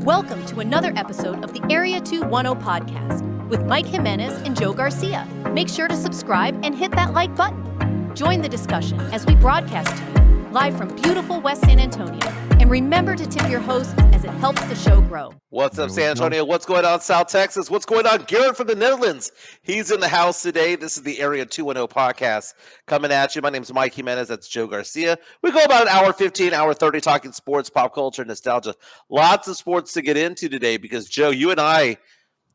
Welcome to another episode of the Area 210 podcast with Mike Jimenez and Joe Garcia. Make sure to subscribe and hit that like button. Join the discussion as we broadcast to you live from beautiful West San Antonio. And remember to tip your hosts as it helps the show grow. What's up, San Antonio? What's going on, South Texas? What's going on, Garrett from the Netherlands? He's in the house today. This is the Area 210 podcast coming at you. My name is Mike Jimenez. That's Joe Garcia. We go about an hour 15, hour 30 talking sports, pop culture, nostalgia. Lots of sports to get into today because, Joe, you and I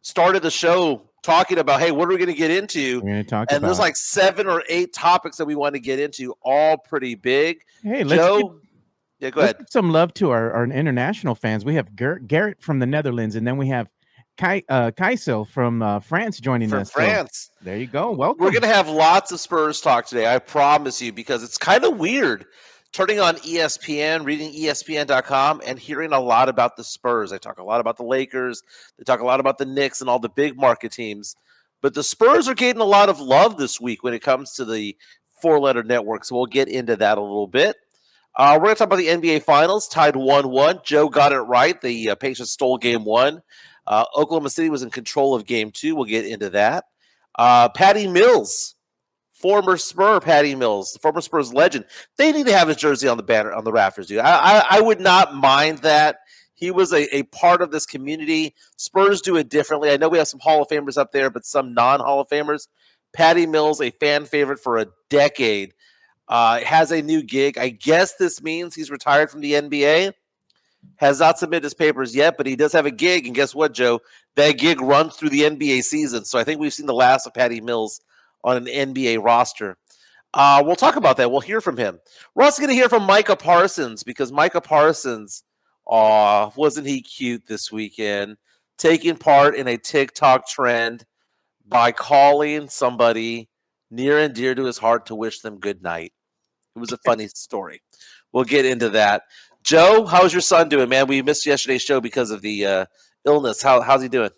started the show talking about, hey, what are we going to get into? We're going to talk and about there's like 7 or 8 topics that we want to get into, all pretty big. Hey, Joe. Yeah, go ahead. Give some love to our international fans. We have Garrett from the Netherlands, and then we have Kaisel from France joining us. From France. So, there you go. Welcome. We're going to have lots of Spurs talk today, I promise you, because it's kind of weird turning on ESPN, reading ESPN.com, and hearing a lot about the Spurs. They talk a lot about the Lakers. They talk a lot about the Knicks and all the big market teams. But the Spurs are getting a lot of love this week when it comes to the four-letter network, so we'll get into that a little bit. We're going to talk about the NBA Finals, tied 1-1. Joe got it right. The Pacers stole Game 1. Oklahoma City was in control of Game 2. We'll get into that. Patty Mills, former Spur Patty Mills, the former Spurs legend. They need to have his jersey on the banner, on the rafters, dude. I would not mind that. He was a part of this community. Spurs do it differently. I know we have some Hall of Famers up there, but some non-Hall of Famers. Patty Mills, a fan favorite for a decade. Has a new gig. I guess this means he's retired from the NBA. Has not submitted his papers yet, but he does have a gig. And guess what, Joe? That gig runs through the NBA season. So I think we've seen the last of Patty Mills on an NBA roster. We'll talk about that. We'll hear from him. We're also going to hear from Micah Parsons because Micah Parsons, wasn't he cute this weekend? Taking part in a TikTok trend by calling somebody near and dear to his heart to wish them good night. It was a funny story. We'll get into that. Joe, how's your son doing, man? We missed yesterday's show because of the illness. How's he doing?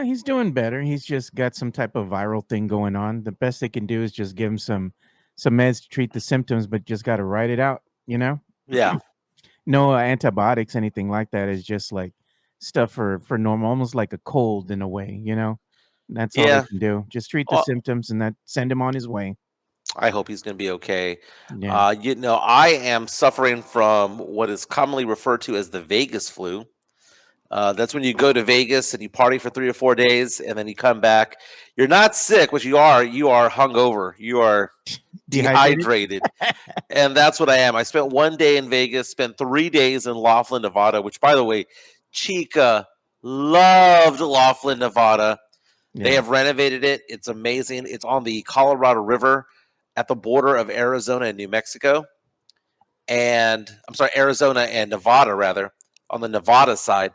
He's doing better. He's just got some type of viral thing going on. The best they can do is just give him some meds to treat the symptoms, but just got to write it out, you know? Yeah. No antibiotics, anything like that. It's just like stuff for normal, almost like a cold in a way, you know? That's all they can do. Just treat the symptoms and that send him on his way. I hope he's going to be okay. Yeah. I am suffering from what is commonly referred to as the Vegas flu. That's when you go to Vegas and you party for 3 or 4 days and then you come back. You're not sick, which you are. You are hungover. You are dehydrated. And that's what I am. I spent 1 day in Vegas, spent 3 days in Laughlin, Nevada, which, by the way, Chica loved Laughlin, Nevada. Yeah. They have renovated it. It's amazing. It's on the Colorado River at the border of Arizona and New Mexico. Arizona and Nevada, rather, on the Nevada side.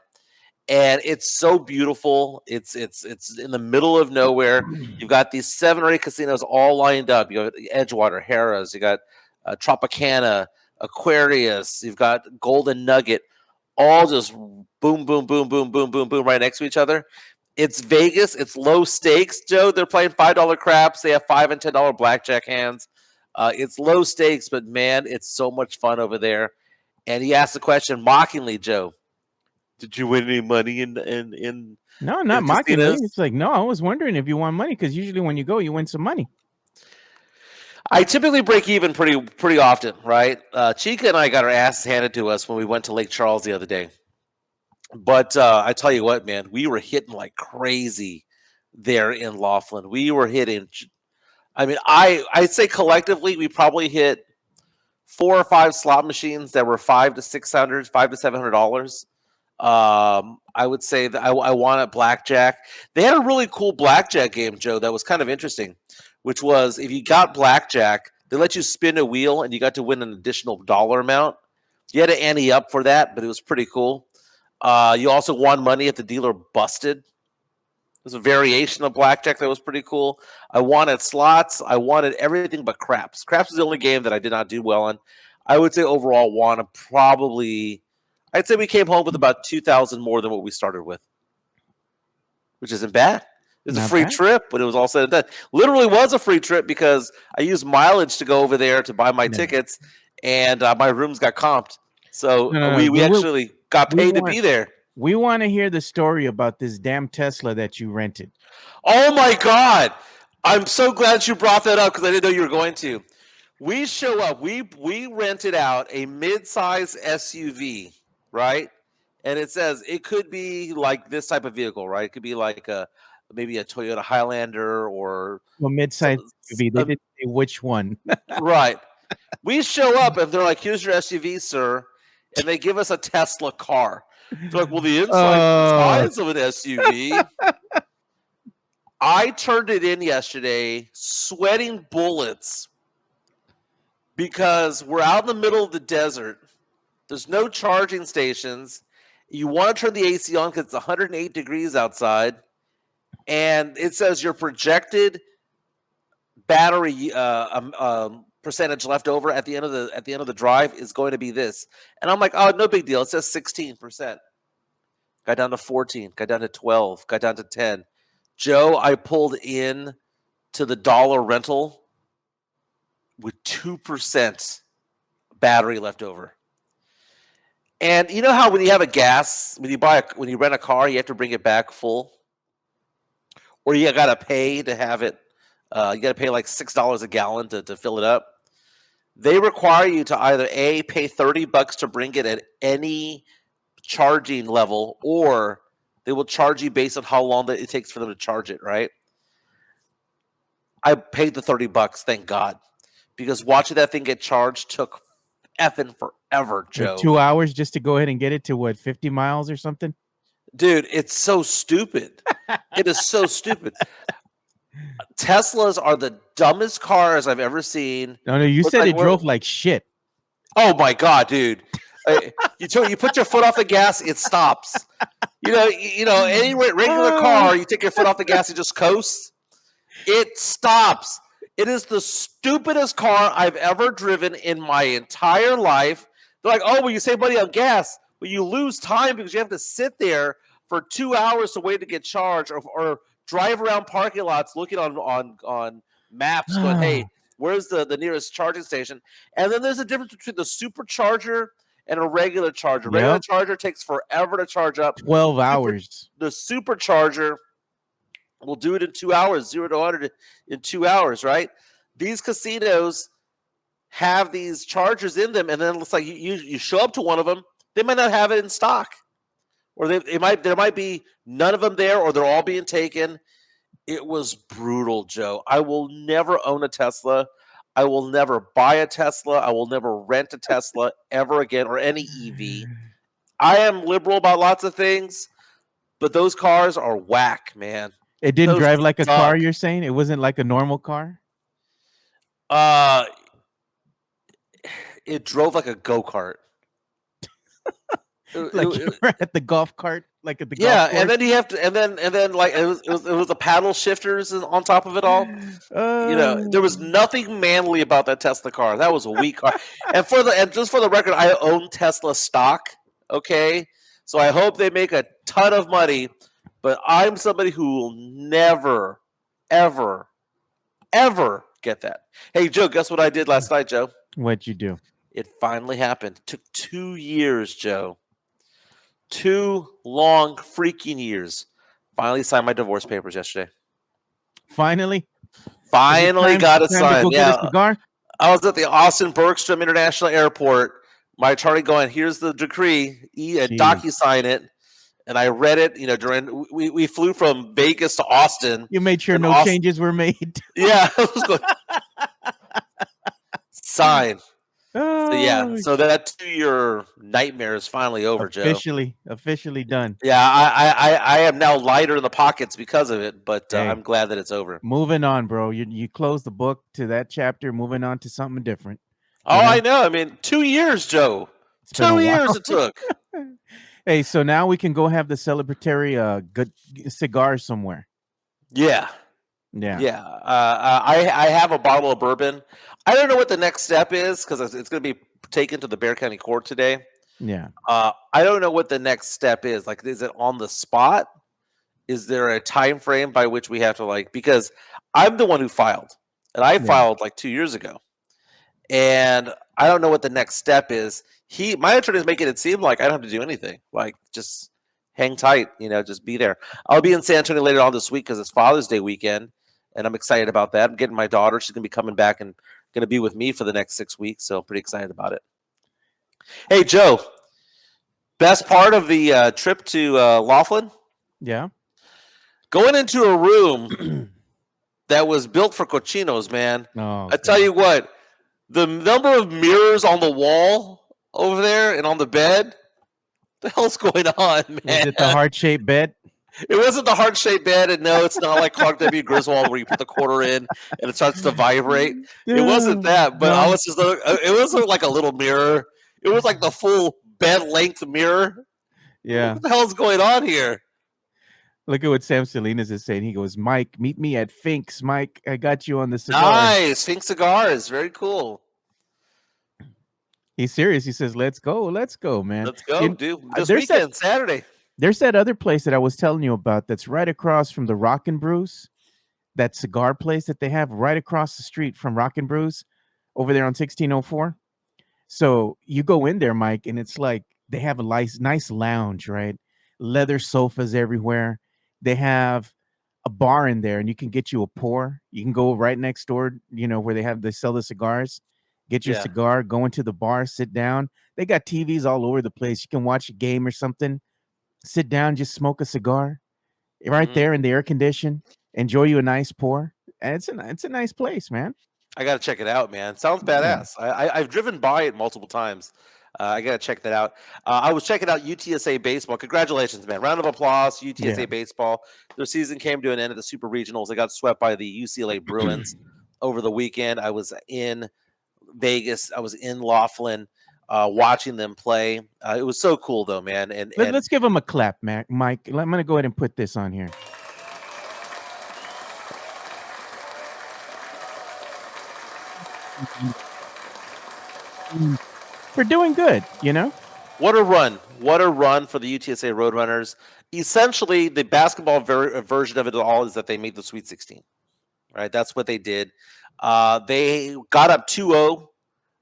And it's so beautiful. It's in the middle of nowhere. You've got these 7 or 8 casinos all lined up. You got Edgewater, Harrah's, you got Tropicana, Aquarius, you've got Golden Nugget, all just boom, boom, boom, boom, boom, boom, boom, right next to each other. It's Vegas. It's low stakes, Joe. They're playing $5 craps. They have $5 and $10 blackjack hands. It's low stakes, but man, it's so much fun over there. And he asked the question mockingly, Joe, did you win any money in No, not mockingly. It's like, no, I was wondering if you won money because usually when you go, you win some money. I typically break even pretty often, right? Chica and I got our asses handed to us when we went to Lake Charles the other day. But I tell you what, man, we were hitting like crazy there in Laughlin. We were hitting. I mean, I'd say collectively we probably hit 4 or 5 slot machines that were $500 to $600, $500 to $700. I would say that I won at blackjack. They had a really cool blackjack game, Joe, that was kind of interesting, which was if you got blackjack, they let you spin a wheel and you got to win an additional dollar amount. You had to ante up for that, but it was pretty cool. You also won money if the dealer busted. There's a variation of blackjack that was pretty cool. I wanted slots. I wanted everything but craps. Craps is the only game that I did not do well on. I would say overall won I'd say we came home with about 2,000 more than what we started with, which isn't bad. It was a free trip, but it was all said and done. Literally was a free trip because I used mileage to go over there to buy my tickets, and my rooms got comped. So we actually got paid to be there. We want to hear the story about this damn Tesla that you rented. Oh my God! I'm so glad you brought that up because I didn't know you were going to. We show up. We rented out a mid-size SUV, right? And it says it could be like this type of vehicle, right? It could be like maybe a Toyota Highlander or Well, mid-size SUV. They didn't say which one. right. We show up and they're like, "Here's your SUV, sir," and they give us a Tesla car. They're like, "Well, the inside's the size of an SUV." I turned it in yesterday, sweating bullets, because we're out in the middle of the desert. There's no charging stations. You want to turn the AC on because it's 108 degrees outside, and it says your projected battery percentage left over at the end of the drive is going to be this. And I'm like, oh, no big deal. It says 16%. Got down to 14. Got down to 12. Got down to 10. Joe, I pulled in to the dollar rental with 2% battery left over. And you know how when you have when you rent a car, you have to bring it back full, or you got to pay to have it. You got to pay like $6 a gallon to fill it up. They require you to either pay $30 to bring it at any charging level, or they will charge you based on how long it takes for them to charge it. Right? I paid the $30, thank God, because watching that thing get charged took effing forever, Joe. 2 hours just to go ahead and get it to what, 50 miles or something? Dude, it's so stupid. It is so stupid. Teslas are the dumbest cars I've ever seen. No, you said it drove like shit. Oh my God, dude! You put your foot off the gas, it stops. You know, any regular car, you take your foot off the gas, it just coasts. It stops. It is the stupidest car I've ever driven in my entire life. They're like, oh, well, you save money on gas, but you lose time because you have to sit there for 2 hours to wait to get charged, or drive around parking lots looking on maps going, hey, where's the nearest charging station? And then there's a difference between the supercharger and a regular charger. Yep. Regular charger takes forever to charge up. 12 hours. The supercharger will do it in 2 hours, 0 to 100 in 2 hours, right? These casinos have these chargers in them, and then it's like you show up to one of them, they might not have it in stock. Or there might be none of them there, or they're all being taken. It was brutal, Joe. I will never own a Tesla. I will never buy a Tesla. I will never rent a Tesla ever again, or any EV. I am liberal about lots of things, but those cars are whack, man. It didn't drive like a car, you're saying? It wasn't like a normal car? It drove like a go-kart. Like you were at the golf cart, like at the golf course? And then you have to, and then like it was the paddle shifters on top of it all. There was nothing manly about that Tesla car. That was a weak car. and just for the record, I own Tesla stock. Okay, so I hope they make a ton of money, but I'm somebody who will never, ever, ever get that. Hey, Joe, guess what I did last night, Joe? What'd you do? It finally happened. Took 2 years, Joe. 2 long freaking years. Finally signed my divorce papers yesterday. Finally got it signed. Yeah. Get a cigar? I was at the Austin Bergstrom International Airport. My attorney going, here's the decree. DocuSign it. And I read it. During we flew from Vegas to Austin. You made sure no changes were made. Yeah. I was going, sign. So that 2-year nightmare is finally over, Joe. Officially done. Yeah, I am now lighter in the pockets because of it, but I'm glad that it's over. Moving on, bro. You close the book to that chapter, moving on to something different. I know. I mean, 2 years, Joe. 2 years it took. Hey, so now we can go have the celebratory good cigar somewhere. Yeah. I have a bottle of bourbon. I don't know what the next step is because it's going to be taken to the Bexar County Court today. Yeah. I don't know what the next step is. Like, is it on the spot? Is there a time frame by which we have to because I'm the one who filed, and I filed like 2 years ago, and I don't know what the next step is. My attorney is making it seem like I don't have to do anything. Like, just hang tight. Just be there. I'll be in San Antonio later on this week because it's Father's Day weekend, and I'm excited about that. I'm getting my daughter. She's going to be coming back and going to be with me for the next 6 weeks, so I'm pretty excited about it. Hey, Joe, best part of the trip to Laughlin? Yeah. Going into a room that was built for cochinos, man. Oh, I tell you what, the number of mirrors on the wall over there and on the bed, the hell's going on, man? Was it the heart-shaped bed? It wasn't the heart-shaped bed, and no, it's not like Clark W. Griswold where you put the quarter in and it starts to vibrate. It wasn't that, but I was it wasn't like a little mirror. It was like the full bed-length mirror. Yeah. What the hell's going on here? Look at what Sam Salinas is saying. He goes, Mike, meet me at Fink's. Mike, I got you on the cigar. Nice. Fink Cigars. Very cool. He's serious. He says, let's go, man. Let's go, dude. This weekend, Saturday. There's that other place that I was telling you about that's right across from the Rock and Brews, that cigar place that they have right across the street from Rock and Brews over there on 1604. So you go in there, Mike, and it's like they have a nice lounge, right? Leather sofas everywhere. They have a bar in there, and you can get you a pour. You can go right next door, where they sell the cigars. Get your cigar, go into the bar, sit down. They got TVs all over the place. You can watch a game or something. Sit down, just smoke a cigar right there in the air condition. Enjoy you a nice pour. And it's a nice place, man. I got to check it out, man. Sounds badass. I've driven by it multiple times. I got to check that out. I was checking out UTSA baseball. Congratulations, man. Round of applause, UTSA baseball. Their season came to an end at the Super Regionals. They got swept by the UCLA Bruins over the weekend. I was in Vegas. I was in Laughlin watching them play. It was so cool, though, man. And let's give them a clap, Mike. I'm going to go ahead and put this on here. For doing good, What a run. What a run for the UTSA Roadrunners. Essentially, the basketball version of it all is that they made the Sweet 16. Right? That's what they did. They got up 2-0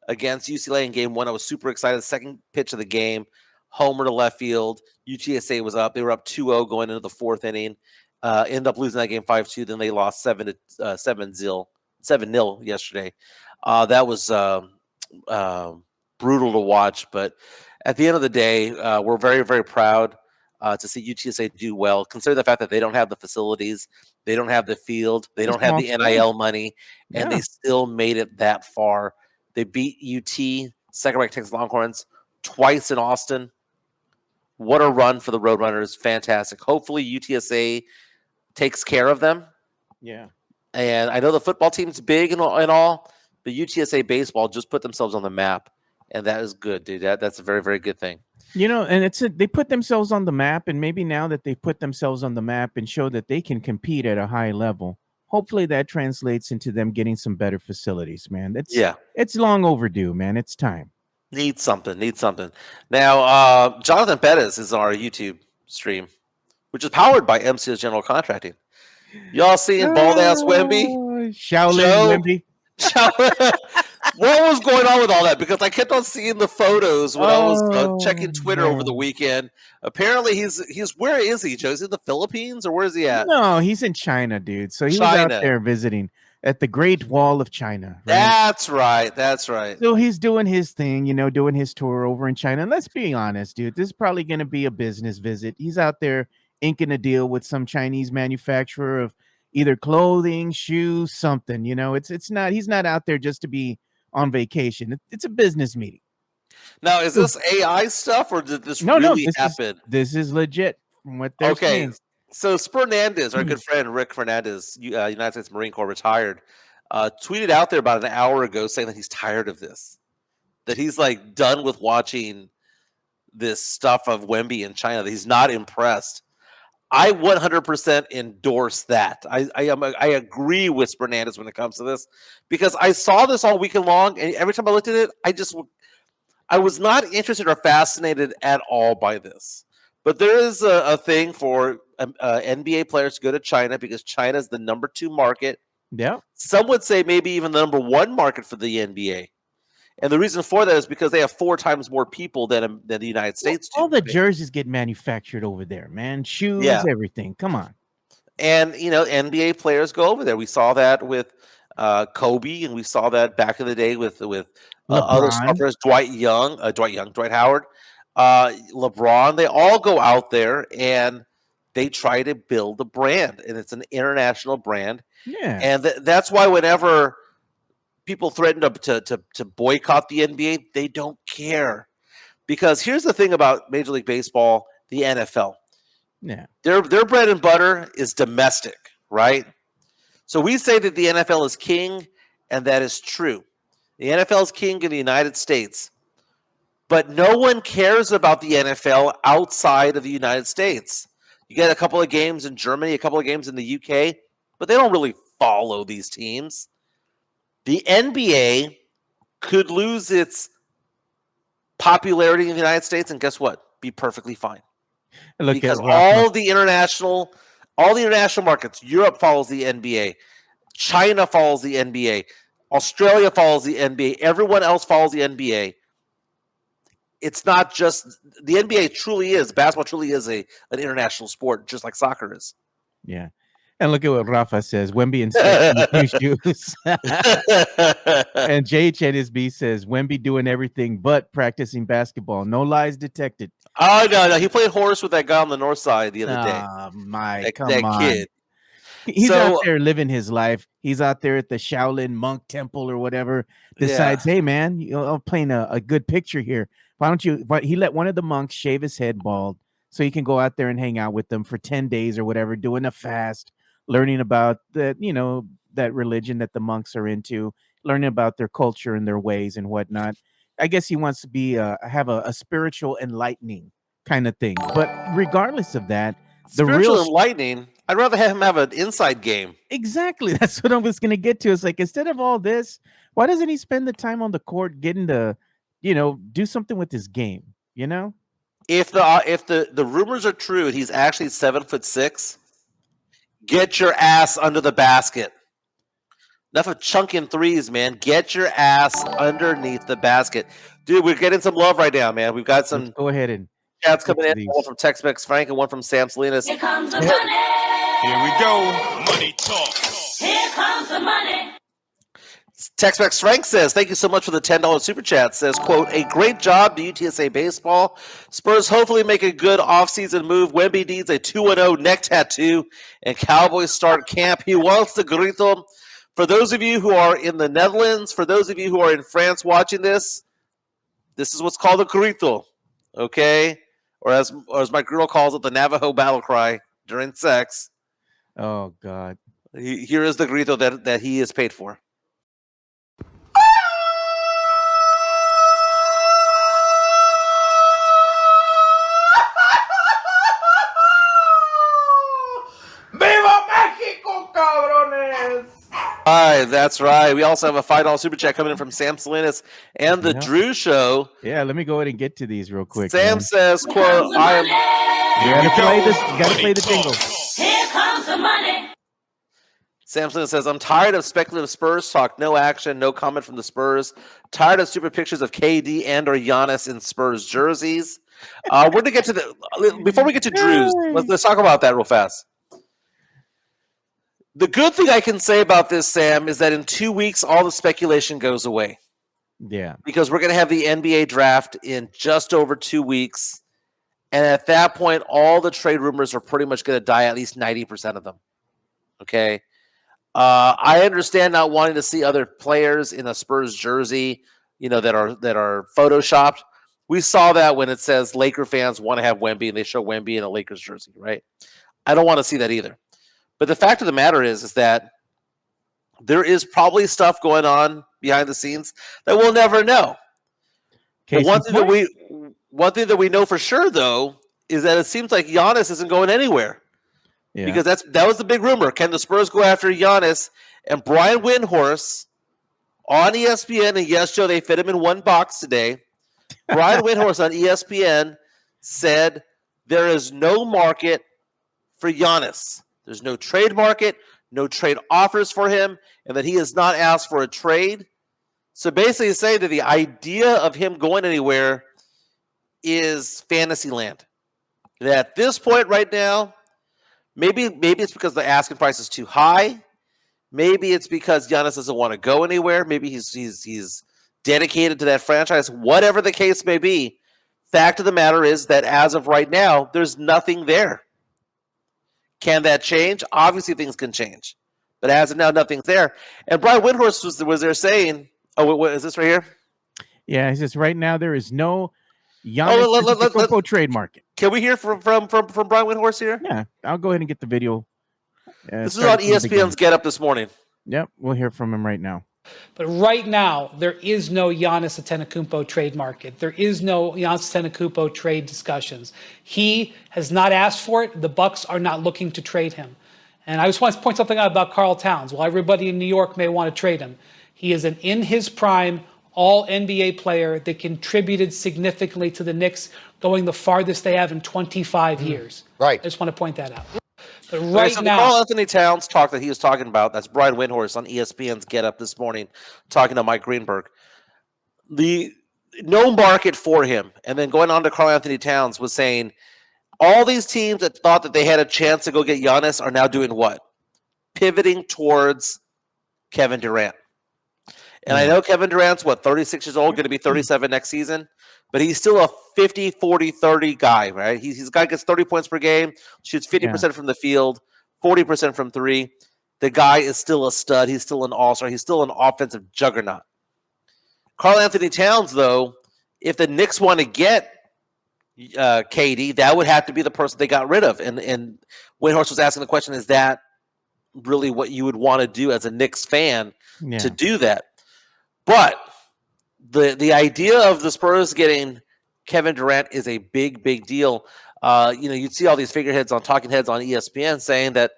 against UCLA in game one. I was super excited. Second pitch of the game, homer to left field. UTSA was up. They were up 2-0 going into the fourth inning. Ended up losing that game 5-2. Then they lost 7-0 yesterday. That was brutal to watch. But at the end of the day, we're very, very proud to see UTSA do well. Consider the fact that they don't have the facilities. They don't have the field. They don't have the NIL money. And they still made it that far. They beat UT, second-ranked Texas Longhorns, twice in Austin. What a run for the Roadrunners. Fantastic. Hopefully UTSA takes care of them. Yeah. And I know the football team's big and all, but UTSA baseball just put themselves on the map, and that is good, dude. That's a very, very good thing. And they put themselves on the map, and maybe now that they've put themselves on the map and show that they can compete at a high level, hopefully that translates into them getting some better facilities, man. It's long overdue, man. It's time. Need something. Now, Jonathan Pettis is on our YouTube stream, which is powered by MCS General Contracting. Y'all seeing bald-ass Wemby? Shaolin Wemby. What was going on with all that? Because I kept on seeing the photos when I was checking Twitter over the weekend. Apparently, he's where is he, Joe? Is he in the Philippines or where is he at? No, he's in China, dude. So he was out there visiting at the Great Wall of China. Right? That's right. So he's doing his thing, doing his tour over in China. And let's be honest, dude, this is probably going to be a business visit. He's out there inking a deal with some Chinese manufacturer of either clothing, shoes, something. It's not. He's not out there just to be on vacation. It's a business meeting. Now, is this AI stuff or did this really happen? This is legit from what they're saying. So Fernandez, our good friend Rick Fernandez, United States Marine Corps retired, tweeted out there about an hour ago saying that he's tired of this, that he's like done with watching this stuff of Wemby in China, that he's not impressed. I 100% endorse that. I agree with Fernandez when it comes to this, because I saw this all weekend long, and every time I looked at it, I was not interested or fascinated at all by this. But there is a thing for NBA players to go to China because China is the number 2 market. Yeah. Some would say maybe even the number 1 market for the NBA. And the reason for that is because they have 4 times more people than the United States do. All the right? jerseys get manufactured over there, man. Shoes, Yeah. everything. Come on. And, NBA players go over there. We saw that with Kobe, and we saw that back in the day with other LeBron. players, Dwight Howard, LeBron. They all go out there and they try to build a brand, and it's an international brand. Yeah. And that's why whenever people threaten to boycott the NBA, they don't care. Because here's the thing about Major League Baseball, the NFL. Yeah. Their bread and butter is domestic, right? So we say that the NFL is king, and that is true. The NFL is king in the United States. But no one cares about the NFL outside of the United States. You get a couple of games in Germany, a couple of games in the UK, but they don't really follow these teams. The NBA could lose its popularity in the United States, and guess what? Be perfectly fine. Look Because at Rafa. all the international markets, Europe follows the NBA, China follows the NBA, Australia follows the NBA, everyone else follows the NBA. It's not just the NBA. Basketball truly is an international sport, just like soccer is. Yeah. And look at what Rafa says. Wemby inspecting new shoes. And JHNSB says Wemby doing everything but practicing basketball. No lies detected. Oh no, he played horse with that guy on the north side the other day. Mike, come that on. kid. He's out there living his life. He's out there at the Shaolin monk temple or whatever. Decides, hey man, I'm playing a good picture here. Why don't you? But he let one of the monks shave his head bald so he can go out there and hang out with them for 10 days or whatever, doing a fast, learning about that religion that the monks are into, learning about their culture and their ways and whatnot. I guess he wants to be have a spiritual enlightening kind of thing. But regardless of that, spiritual enlightening, I'd rather have him have an inside game. Exactly. That's what I was going to get to. It's like, instead of all this, why doesn't he spend the time on the court getting to, do something with his game, If the rumors are true and he's actually 7'6", get your ass under the basket. Enough of chunking threes, man. Get your ass underneath the basket. Dude, we're getting some love right now, man. We've got some Let's go ahead and chats coming in. One from Tex-Mex Frank and one from Sam Salinas. Here comes the money. Here we go. Money talk. Here comes the money. Tex-Mex Frank says, thank you so much for the $10 super chat. Says, quote, a great job to UTSA baseball. Spurs hopefully make a good offseason move. Wemby needs a 2-0 neck tattoo, and Cowboys start camp. He wants the grito. For those of you who are in the Netherlands, for those of you who are in France watching this is what's called a grito, okay? Or as my girl calls it, the Navajo battle cry during sex. Oh, God. Here is the grito that he is paid for. ¡Viva México, cabrones! All right, that's right. We also have a $5 super chat coming in from Sam Salinas and the Drew Show. Yeah, let me go ahead and get to these real quick. Sam says, quote, I am... You gotta play this. You gotta play the jingle. Here comes the money. Sam Salinas says, I'm tired of speculative Spurs talk. No action, no comment from the Spurs. Tired of stupid pictures of KD and or Giannis in Spurs jerseys. We're going to get to before we get to Drew's, let's talk about that real fast. The good thing I can say about this, Sam, is that in 2 weeks, all the speculation goes away. Yeah. Because we're going to have the NBA draft in just over 2 weeks. And at that point, all the trade rumors are pretty much going to die, at least 90% of them. Okay? I understand not wanting to see other players in a Spurs jersey, that are photoshopped. We saw that when it says Laker fans want to have Wemby, and they show Wemby in a Lakers jersey, right? I don't want to see that either. But the fact of the matter is that there is probably stuff going on behind the scenes that we'll never know. One thing that we know for sure, though, is that it seems like Giannis isn't going anywhere. Yeah. Because that was the big rumor. Can the Spurs go after Giannis? And Brian Windhorst on ESPN, and yes, Joe, they fit him in one box today. Brian Windhorst on ESPN said there is no market for Giannis. There's no trade market, no trade offers for him, and that he has not asked for a trade. So basically, say that the idea of him going anywhere is fantasy land. And at this point right now, maybe it's because the asking price is too high. Maybe it's because Giannis doesn't want to go anywhere. Maybe he's dedicated to that franchise. Whatever the case may be, fact of the matter is that as of right now, there's nothing there. Can that change? Obviously, things can change. But as of now, nothing's there. And Brian Windhorst was there saying, oh, what is this right here? Yeah, he says right now there is no Giannis Antetokounmpo trade market. Can we hear from Brian Windhorst here? Yeah, I'll go ahead and get the video. This is on ESPN's Get Up this morning. Yep, we'll hear from him right now. But right now, there is no Giannis Antetokounmpo trade market. There is no Giannis Antetokounmpo trade discussions. He has not asked for it. The Bucks are not looking to trade him. And I just want to point something out about Karl Towns. While everybody in New York may want to trade him, he is an in his prime all-NBA player that contributed significantly to the Knicks going the farthest they have in 25 years. Right. I just want to point that out. But So the Karl Anthony Towns talk that he was talking about, that's Brian Windhorst on ESPN's Get Up this morning, talking to Mike Greenberg. The no market for him. And then going on to Karl Anthony Towns was saying, all these teams that thought that they had a chance to go get Giannis are now doing what? Pivoting towards Kevin Durant. And I know Kevin Durant's, 36 years old, going to be 37 next season, but he's still a 50, 40, 30 guy, right? He's a guy that gets 30 points per game, shoots 50% from the field, 40% from three. The guy is still a stud. He's still an all-star. He's still an offensive juggernaut. Karl Anthony Towns, though, if the Knicks want to get KD, that would have to be the person they got rid of. And Windhorst was asking the question, is that really what you would want to do as a Knicks fan to do that? But the idea of the Spurs getting Kevin Durant is a big, big deal. You'd see all these figureheads on Talking Heads on ESPN saying that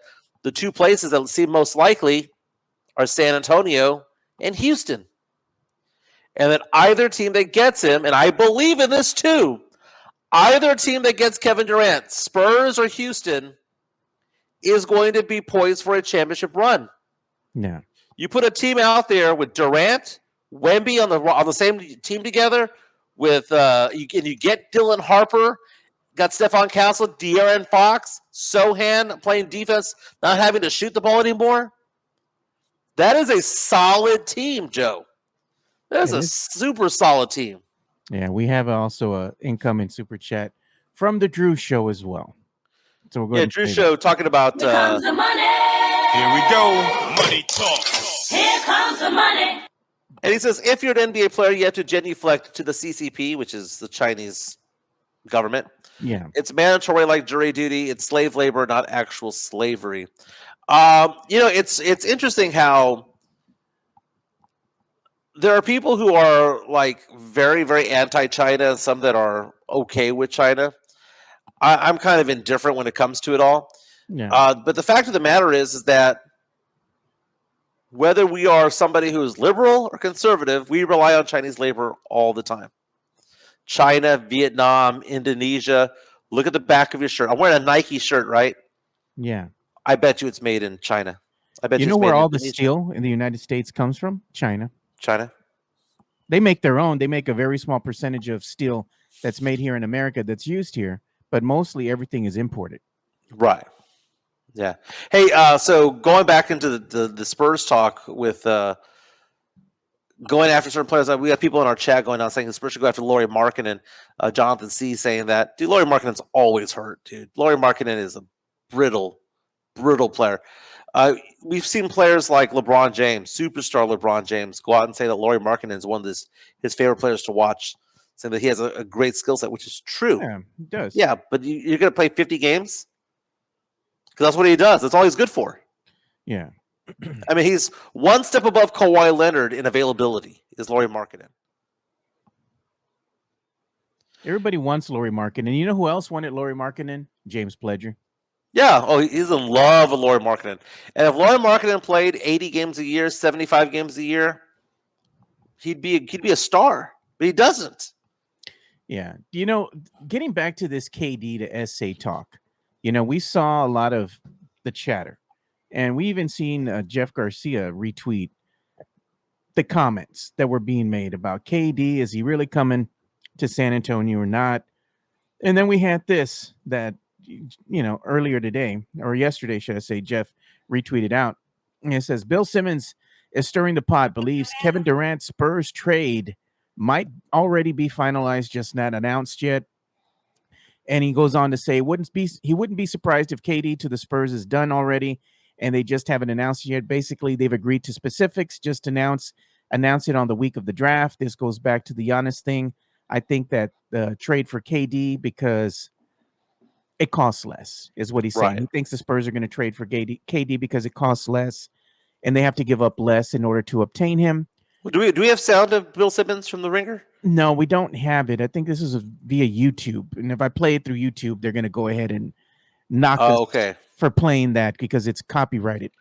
the two places that seem most likely are San Antonio and Houston. And that either team that gets him, and I believe in this too, either team that gets Kevin Durant, Spurs or Houston, is going to be poised for a championship run. Yeah. You put a team out there with Durant, Wemby on the same team together with you get Dylan Harper, got Stephon Castle, De'Aaron Fox, Sohan playing defense, not having to shoot the ball anymore. That is a solid team, Joe. That is a super solid team. Yeah, we have also a incoming super chat from the Drew Show as well. So we're going Drew Show talking about. Here comes the money. Here we go. Money talk. Here comes the money. And he says, if you're an NBA player, you have to genuflect to the CCP, which is the Chinese government. Yeah. It's mandatory like jury duty. It's slave labor, not actual slavery. It's interesting how there are people who are like very, very anti-China and some that are okay with China. I'm kind of indifferent when it comes to it all. Yeah. But the fact of the matter is that whether we are somebody who is liberal or conservative, we rely on Chinese labor all the time. China, Vietnam, Indonesia. Look at the back of your shirt. I'm wearing a Nike shirt, right? Yeah. I bet you it's made in China. I bet you know it's where made in all the Indonesia. steel in the United States comes from? China. China. They make their own. They make a very small percentage of steel that's made here in America that's used here, but mostly everything is imported. Right. Yeah. Hey, so going back into the Spurs talk with going after certain players, we got people in our chat going on saying the Spurs should go after Lauri Markkanen. Jonathan C. saying that, dude, Lauri Markkanen's always hurt, dude. Lauri Markkanen is a brittle player. We've seen players like LeBron James, superstar LeBron James, go out and say that Lauri Markkanen is one of his favorite players to watch, saying that he has a great skill set, which is true. Yeah, he does. Yeah, but you're going to play 50 games? Because that's what he does. That's all he's good for. Yeah. I mean, he's one step above Kawhi Leonard in availability, is Lauri Markkanen. Everybody wants Lauri Markkanen. You know who else wanted Lauri Markkanen? James Pledger. Yeah, he's in love with Lauri Markkanen. And if Lauri Markkanen played 80 games a year, 75 games a year, he'd be a star. But he doesn't. Yeah. Getting back to this KD to SA talk, we saw a lot of the chatter. And we even seen Jeff Garcia retweet the comments that were being made about KD. Is he really coming to San Antonio or not? And then we had this that, earlier today or yesterday, should I say, Jeff retweeted out. And it says, Bill Simmons is stirring the pot, believes Kevin Durant Spurs trade might already be finalized, just not announced yet. And he goes on to say, he wouldn't be surprised if KD to the Spurs is done already, and they just haven't announced it yet. Basically, they've agreed to specifics, just announce it on the week of the draft. This goes back to the Giannis thing. I think that the trade for KD, because it costs less, is what he's saying. Right. He thinks the Spurs are going to trade for KD because it costs less, and they have to give up less in order to obtain him. Do we have sound of Bill Simmons from the Ringer? No, we don't have it. I think this is via YouTube, and if I play it through YouTube, they're going to go ahead and knock us for playing that because it's copyrighted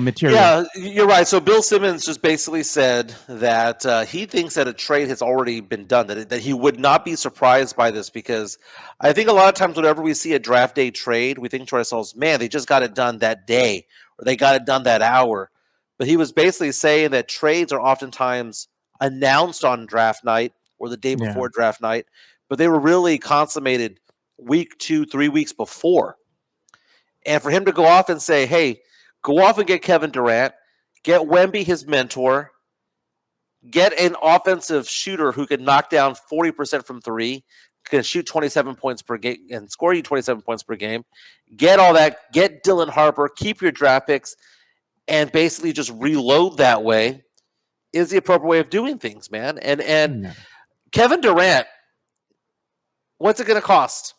material. Yeah, you're right. So Bill Simmons just basically said that he thinks that a trade has already been done, that he would not be surprised by this, because I think a lot of times whenever we see a draft day trade, we think to ourselves, man, they just got it done that day or they got it done that hour. But he was basically saying that trades are oftentimes announced on draft night or the day before draft night, but they were really consummated week 2, 3 weeks before. And for him to go off and say, hey, go off and get Kevin Durant, get Wemby, his mentor, get an offensive shooter who can knock down 40% from three, can shoot 27 points per game and score you 27 points per game, get all that, get Dylan Harper, keep your draft picks, and basically just reload that way is the appropriate way of doing things, man. And Kevin Durant, what's it going to cost?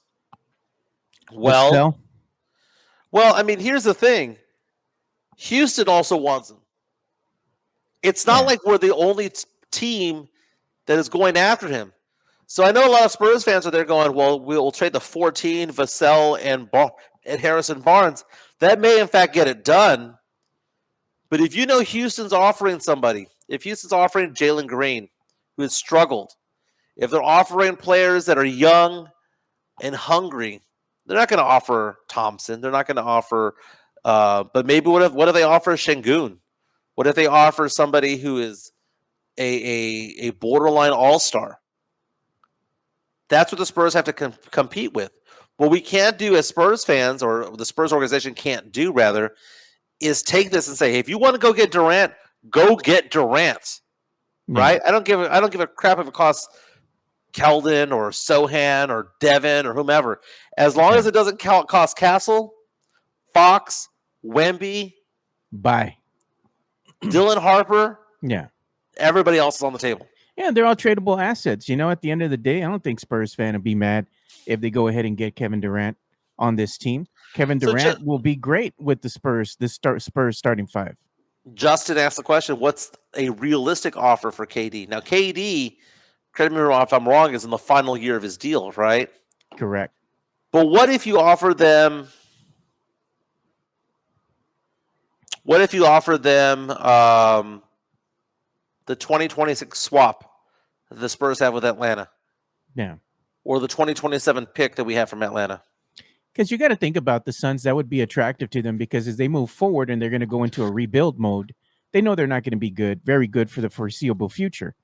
Well, I mean, here's the thing. Houston also wants him. It's not like we're the only team that is going after him. So I know a lot of Spurs fans are there going, well, we'll trade the 14, Vassell, and Harrison Barnes. That may, in fact, get it done. But if you know Houston's offering somebody, if Houston's offering Jalen Green, who has struggled, if they're offering players that are young and hungry, they're not going to offer Thompson. They're not going to offer but maybe what if they offer Şengün? What if they offer somebody who is a borderline all-star? That's what the Spurs have to compete with. What we can't do as Spurs fans, or the Spurs organization can't do, rather, is take this and say, hey, if you want to go get Durant, go get Durant. Right? I don't give a crap if it costs Keldon or Sohan or Devin or whomever. As long as it doesn't cost Castle, Fox, Wemby, Dylan Harper, everybody else is on the table. Yeah, they're all tradable assets. At the end of the day, I don't think Spurs fan would be mad if they go ahead and get Kevin Durant on this team. Kevin Durant will be great with the Spurs, Spurs starting five. Justin asked the question, what's a realistic offer for KD? Now, KD, correct me if I'm wrong, is in the final year of his deal, right? Correct. But what if you offer them the 2026 swap that the Spurs have with Atlanta? Yeah. Or the 2027 pick that we have from Atlanta? Because you got to think about the Suns. That would be attractive to them because as they move forward and they're going to go into a rebuild mode, they know they're not going to be very good for the foreseeable future.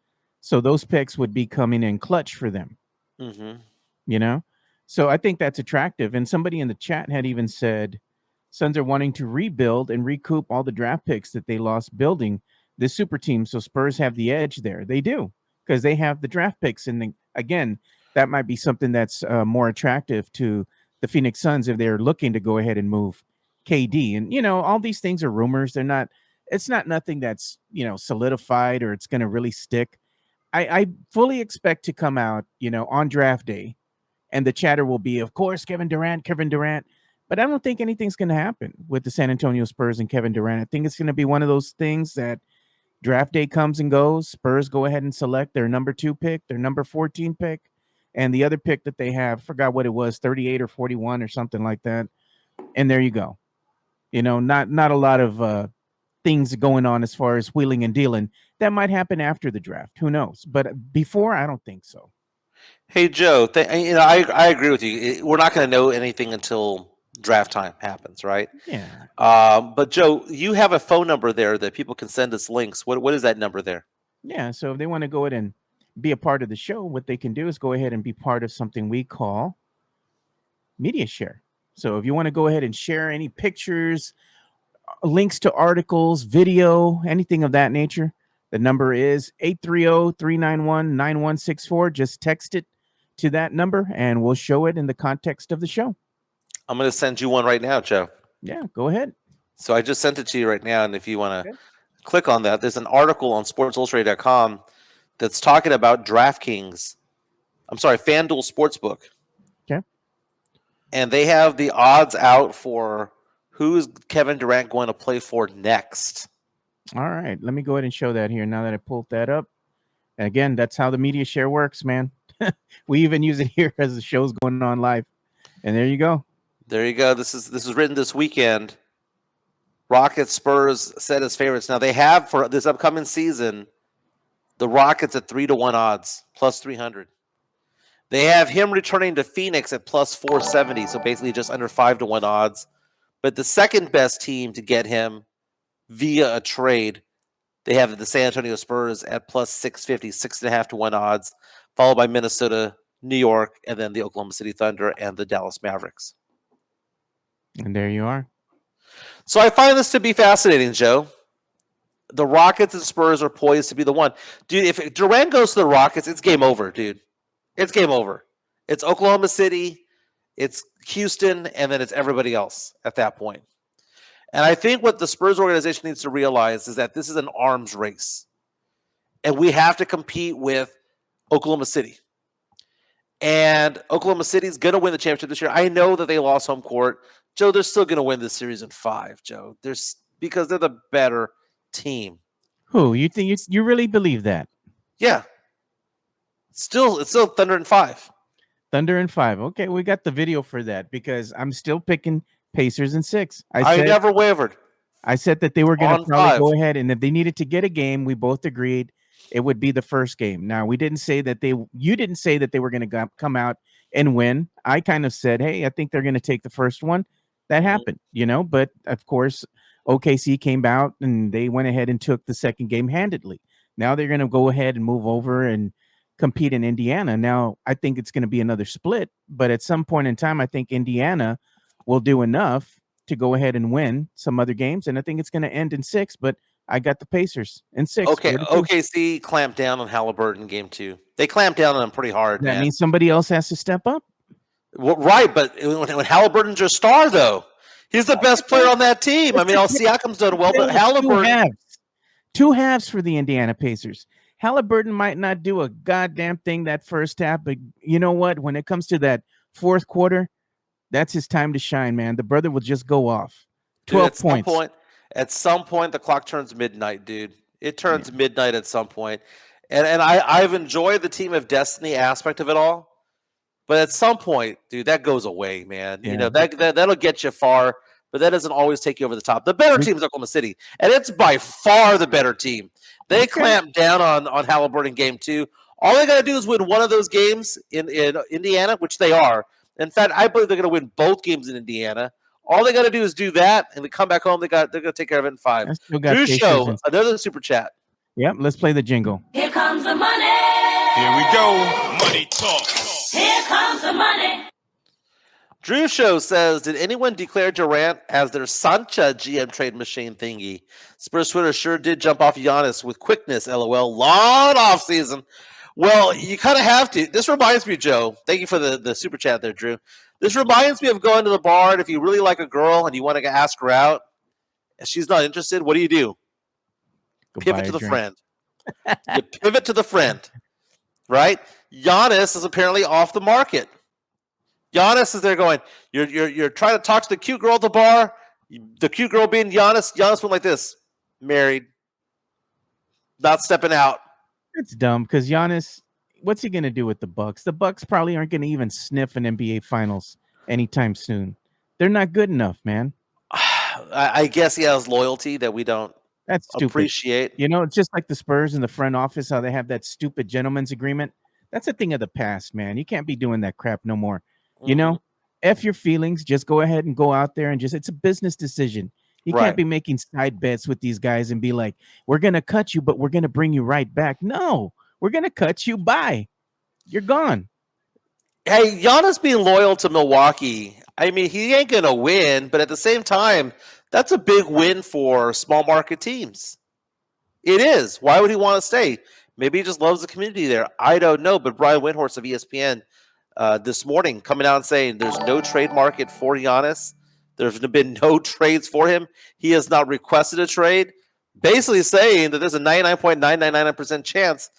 So those picks would be coming in clutch for them. Mm-hmm. So I think that's attractive. And somebody in the chat had even said Suns are wanting to rebuild and recoup all the draft picks that they lost building this super team. So Spurs have the edge there. They do, because they have the draft picks. And again, that might be something that's more attractive to the Phoenix Suns if they're looking to go ahead and move KD. And, all these things are rumors. It's not nothing that's, solidified or it's going to really stick. I fully expect to come out, on draft day, and the chatter will be, of course, Kevin Durant. But I don't think anything's going to happen with the San Antonio Spurs and Kevin Durant. I think it's going to be one of those things that draft day comes and goes. Spurs go ahead and select their number 2 pick, their number 14 pick, and the other pick that they have, forgot what it was, 38 or 41 or something like that. And there you go. Not a lot of things going on as far as wheeling and dealing. That might happen after the draft. Who knows? But before, I don't think so. Hey, Joe, I agree with you. We're not going to know anything until draft time happens, right? Yeah. But Joe, you have a phone number there that people can send us links. What is that number there? Yeah. So if they want to go ahead and be a part of the show, what they can do is go ahead and be part of something we call media share. So if you want to go ahead and share any pictures, links to articles, video, anything of that nature, the number is 830-391-9164. Just text it to that number and we'll show it in the context of the show. I'm going to send you one right now, Joe. Yeah, go ahead. So I just sent it to you right now. And if you want to Okay. click on that, there's an article on sportsillustrated.com that's talking about FanDuel Sportsbook. Okay. And they have the odds out for who's Kevin Durant going to play for next. All right. Let me go ahead and show that here now that I pulled that up. And again, that's how the media share works, man. We even use it here as the show's going on live. And there you go. There you go. This is written this weekend. Rockets, Spurs set as favorites. Now they have for this upcoming season the Rockets at 3-1 odds, plus 300. They have him returning to Phoenix at plus 470, so basically just under 5-1 odds. But the second best team to get him via a trade, they have the San Antonio Spurs at plus 650, 6.5-1 odds, followed by Minnesota, New York, and then the Oklahoma City Thunder and the Dallas Mavericks. And there you are. So I find this to be fascinating, Joe. The Rockets and Spurs are poised to be the one. Dude, if Durant goes to the Rockets, it's game over, dude. It's game over. It's Oklahoma City, it's Houston, and then it's everybody else at that point. And I think what the Spurs organization needs to realize is that this is an arms race. And we have to compete with Oklahoma City. And Oklahoma City is going to win the championship this year. I know that they lost home court. Joe, they're still going to win this series in 5, Joe. Because they're the better team. Who? You think you really believe that? Yeah. It's still Thunder in 5. Thunder in 5. Okay, we got the video for that because I'm still picking Pacers in 6. I never wavered. I said that they were going to probably 5. go ahead, and if they needed to get a game, we both agreed it would be the first game. Now, we didn't say that you didn't say that they were going to come out and win. I kind of said, hey, I think they're going to take the first one. That happened, but of course, OKC came out and they went ahead and took the second game handedly. Now they're going to go ahead and move over and compete in Indiana. Now, I think it's going to be another split, but at some point in time, I think Indiana will do enough to go ahead and win some other games, and I think it's going to end in 6, but I got the Pacers in 6. Okay, OKC clamped down on Halliburton game 2. They clamped down on him pretty hard, That means somebody else has to step up? Well, right, but when Halliburton's your star, though, he's the best player on that team. I mean, Siakam's done well, but Halliburton... Two halves for the Indiana Pacers. Halliburton might not do a goddamn thing that first half, but you know what? When it comes to that fourth quarter, that's his time to shine, man. The brother will just go off. 12 points. At some point, the clock turns midnight, dude. It turns midnight at some point. And I've enjoyed the team of destiny aspect of it all. But at some point, dude, that goes away, man. Yeah. That'll get you far, but that doesn't always take you over the top. The better team is Oklahoma City, and it's by far the better team. They clamped down on Halliburton game 2. All they got to do is win one of those games in Indiana, which they are. In fact, I believe they're going to win both games in Indiana. All they got to do is do that, and they come back home. They're going to take care of it in 5. Drew Show, another super chat. Yep, let's play the jingle. Here comes the money. Here we go. Money talk. Here comes the money. Drew Show says, did anyone declare Durant as their Sancha GM trade machine thingy? Spurs Twitter sure did jump off Giannis with quickness, LOL. Long offseason. Well, you kind of have to. This reminds me, Joe. Thank you for the super chat there, Drew. This reminds me of going to the bar, and if you really like a girl and you want to ask her out, and she's not interested, what do? Pivot to the friend. You pivot to the friend, right? Giannis is apparently off the market. Giannis is there going, you're trying to talk to the cute girl at the bar. The cute girl being Giannis. Giannis went like this, married, not stepping out. It's dumb because Giannis, what's he going to do with the Bucks? The Bucks probably aren't going to even sniff an NBA Finals anytime soon. They're not good enough, man. I guess he has loyalty that we don't appreciate. It's just like the Spurs in the front office, how they have that stupid gentleman's agreement. That's a thing of the past, man. You can't be doing that crap no more. F your feelings. Just go ahead and go out there and it's a business decision. He Right. can't be making side bets with these guys and be like, we're going to cut you, but we're going to bring you right back. No, we're going to cut you. Bye. You're gone. Hey, Giannis being loyal to Milwaukee, I mean, he ain't going to win, but at the same time, that's a big win for small market teams. It is. Why would he want to stay? Maybe he just loves the community there. I don't know. But Brian Windhorst of ESPN this morning coming out and saying there's no trade market for Giannis. There's been no trades for him. He has not requested a trade. Basically saying that there's a 99.999% chance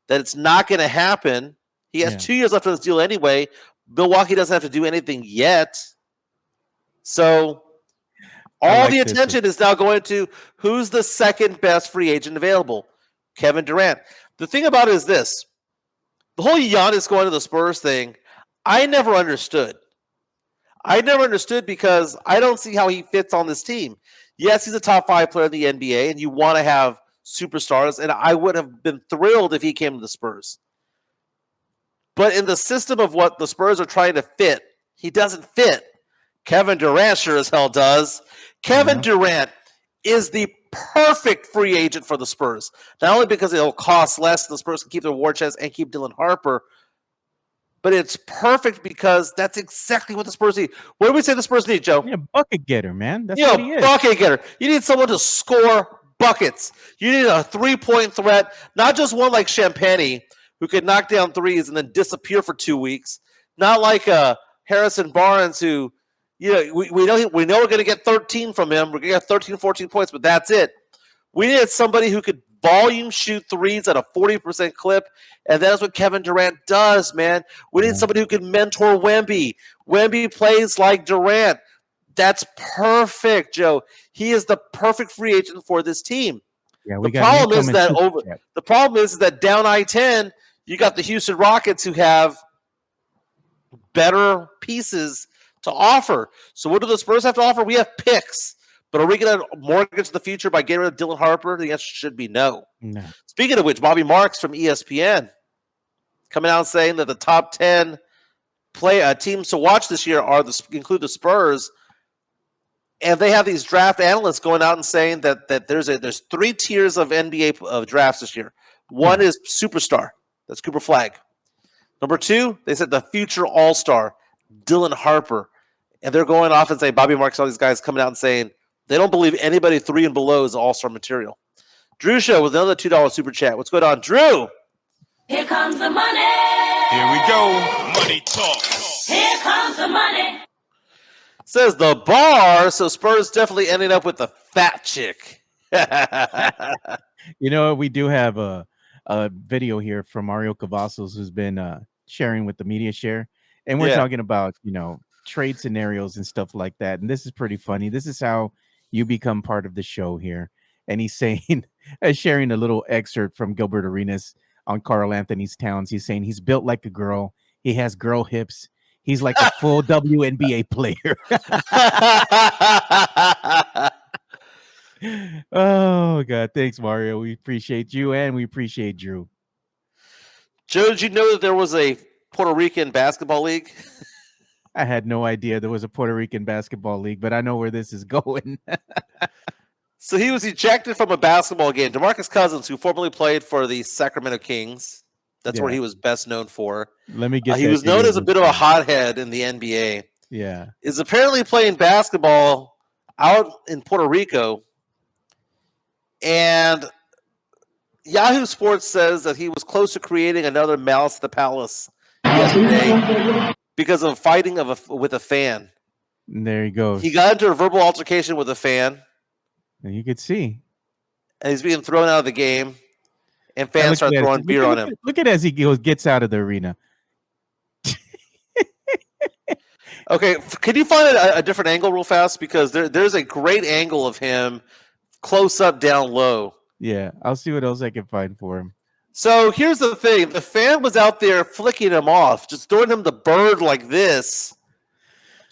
that it's not going to happen. He has 2 years left on his deal anyway. Milwaukee doesn't have to do anything yet. So all the attention is now going to who's the second best free agent available. Kevin Durant. The thing about it is this. The whole Giannis going to the Spurs thing, I never understood. Because I don't see how he fits on this team. Yes, he's a top 5 player in the NBA, and you want to have superstars, and I would have been thrilled if he came to the Spurs. But in the system of what the Spurs are trying to fit, he doesn't fit. Kevin Durant sure as hell does. Kevin Durant is the perfect free agent for the Spurs. Not only because it'll cost less, the Spurs can keep their war chest and keep Dylan Harper, but it's perfect because that's exactly what the Spurs need. What do we say the Spurs need, Joe? Yeah, bucket getter, man. That's what he is. Bucket getter. You need someone to score buckets. You need a three-point threat, not just one like Champagny, who could knock down threes and then disappear for 2 weeks. Not like Harrison Barnes, who, we know we're going to get 13 from him. We're going to get 13, 14 points, but that's it. We needed somebody who could volume shoot threes at a 40% clip, and that's what Kevin Durant does, man. We need somebody who can mentor Wemby. Wemby plays like Durant. That's perfect, Joe. He is the perfect free agent for this team. Yeah, the problem is that down I-10, you got the Houston Rockets who have better pieces to offer. So what do the Spurs have to offer? We have picks. But are we going to mortgage the future by getting rid of Dylan Harper? The answer should be no. Speaking of which, Bobby Marks from ESPN coming out saying that the top 10 teams to watch this year include the Spurs. And they have these draft analysts going out and saying that there's 3 tiers of NBA of drafts this year. One is superstar. That's Cooper Flagg. Number 2, they said the future all-star, Dylan Harper. And they're going off and saying, Bobby Marks, all these guys coming out and saying they don't believe anybody 3 and below is all-star material. Drew Show with another $2 super chat. What's going on, Drew? Here comes the money. Here we go. Money talk. Here comes the money. Says the bar, so Spurs definitely ending up with the fat chick. We do have a video here from Mario Cavazos, who's been sharing with the media share. And we're talking about, trade scenarios and stuff like that. And this is pretty funny. This is how you become part of the show here. And he's saying, sharing a little excerpt from Gilbert Arenas on Carl Anthony Towns. He's saying he's built like a girl. He has girl hips. He's like a full WNBA player. Oh, God. Thanks, Mario. We appreciate you, and we appreciate Drew. Joe, did you know that there was a Puerto Rican basketball league? I had no idea there was a Puerto Rican basketball league, but I know where this is going. So he was ejected from a basketball game. DeMarcus Cousins, who formerly played for the Sacramento Kings, that's where he was best known for. Let me get. He was known as a bit of a hothead in the NBA. Yeah, is apparently playing basketball out in Puerto Rico, and Yahoo Sports says that he was close to creating another Malice at the Palace yesterday because of fighting with a fan. And there he goes. He got into a verbal altercation with a fan. And you could see. And he's being thrown out of the game. And fans start throwing beer on him. Look at as he gets out of the arena. Okay, can you find a different angle real fast? Because there's a great angle of him close up, down low. Yeah, I'll see what else I can find for him. So here's the thing. The fan was out there flicking him off, just throwing him the bird like this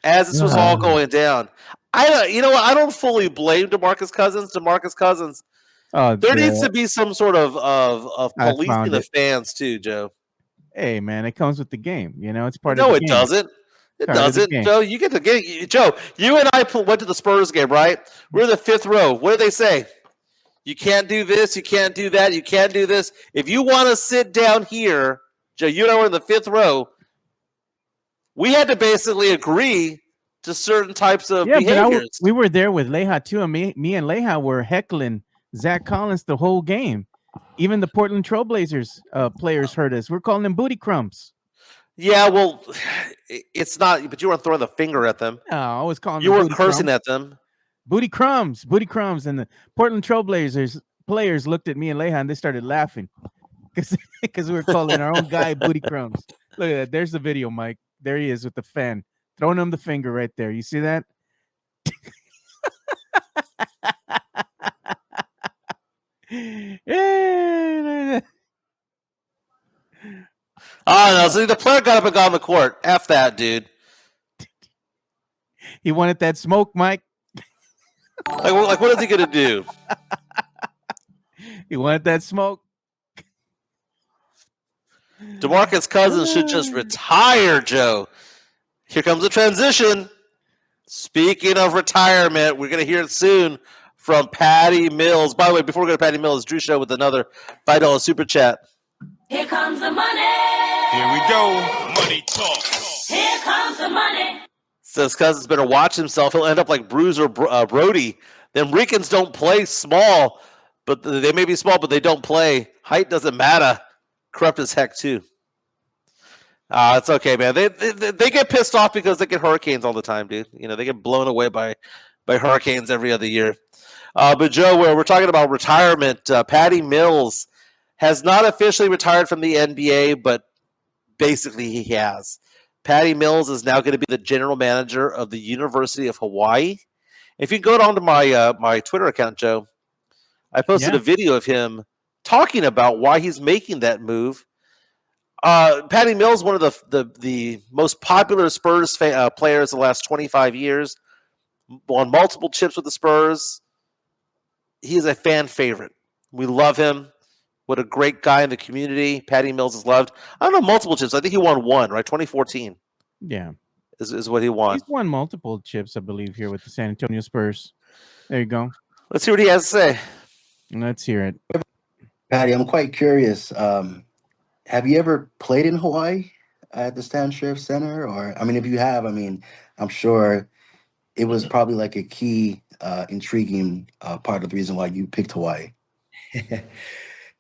as this was all going down. You know what? I don't fully blame DeMarcus Cousins. There needs to be some sort of policing the fans too, Joe. Hey, man, it comes with the game. It's part of the game. No, it doesn't. It Start of the doesn't, game. Joe. Joe. You and I went to the Spurs game, right? We're in the fifth row. What do they say? You can't do this. You can't do that. You can't do this. If you want to sit down here, Joe, you and I were in the fifth row. We had to basically agree to certain types of behaviors. We were there with Leha too, and me and Leha were heckling Zach Collins the whole game. Even the Portland Trailblazers players heard us. We're calling them booty crumbs. Yeah, well, it's not. But you weren't throwing the finger at them. No, I was calling. You them were booty cursing crumbs. at them. Booty crumbs, and the Portland Trailblazers players looked at me and Leha and they started laughing because we were calling our own guy booty crumbs. Look at that. There's the video, Mike. There he is with the fan, throwing him the finger right there. You see that? Oh no! So the player got up and got on the court. F that, dude. He wanted that smoke, Mike. Like what is he gonna do? He wanted that smoke. DeMarcus Cousins should just retire, Joe. Here comes the transition. Speaking of retirement, we're going to hear it soon from Patty Mills. By the way, before we go to Patty Mills, Drew Show with another $5 super chat. Here comes the money. Here we go. Money talk. Here comes the money. Says Cousins better watch himself. He'll end up like Bruiser Brody. The Ricans don't play small, but they may be small, but they don't play. Height doesn't matter. Corrupt as heck, too. It's okay, man. They get pissed off because they get hurricanes all the time, dude. You know, they get blown away by hurricanes every other year. But, Joe, we're talking about retirement. Patty Mills has not officially retired from the NBA, but basically he has. Patty Mills is now going to be the general manager of the University of Hawaii. If you go on to my Twitter account, Joe, I posted a video of him talking about why he's making that move. Patty Mills, one of the most popular Spurs players the last 25 years, won multiple chips with the Spurs. He is a fan favorite. We love him. What a great guy in the community. Patty Mills is loved. I don't know, multiple chips. I think he won one, right? 2014. Yeah. Is what he won. He's won multiple chips, I believe, here with the San Antonio Spurs. There you go. Let's hear what he has to say. Let's hear it. Patty, I'm quite curious. Have you ever played in Hawaii at the Stan Sheriff Center? Or, I mean, if you have, I mean, I'm sure it was probably like a key, intriguing part of the reason why you picked Hawaii.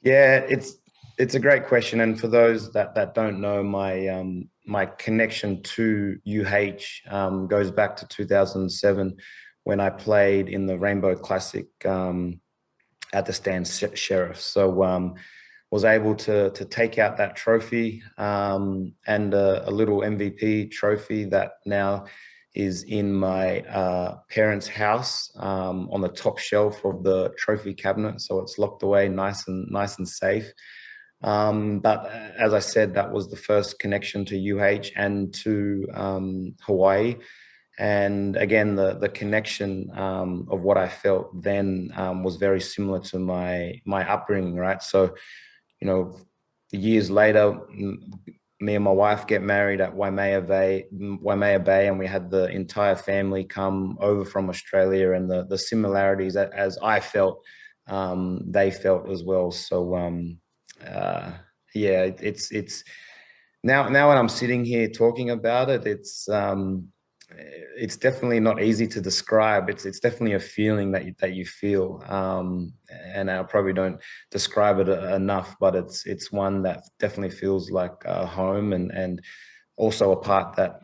Yeah, it's a great question, and for those that don't know, my connection to UH goes back to 2007 when I played in the Rainbow Classic at the Stan Sheriff. So was able to take out that trophy and a little MVP trophy that now is in my parents' house on the top shelf of the trophy cabinet. So it's locked away nice and safe. But as I said, that was the first connection to UH and to Hawaii. And again, the connection of what I felt then was very similar to my upbringing, right? So, you know, years later, me and my wife get married at Waimea Bay, and we had the entire family come over from Australia, and the similarities as I felt, they felt as well. So yeah, it's now when I'm sitting here talking about it, it's definitely not easy to describe. It's definitely a feeling that you feel, and I probably don't describe it enough. But it's one that definitely feels like home, and also a part that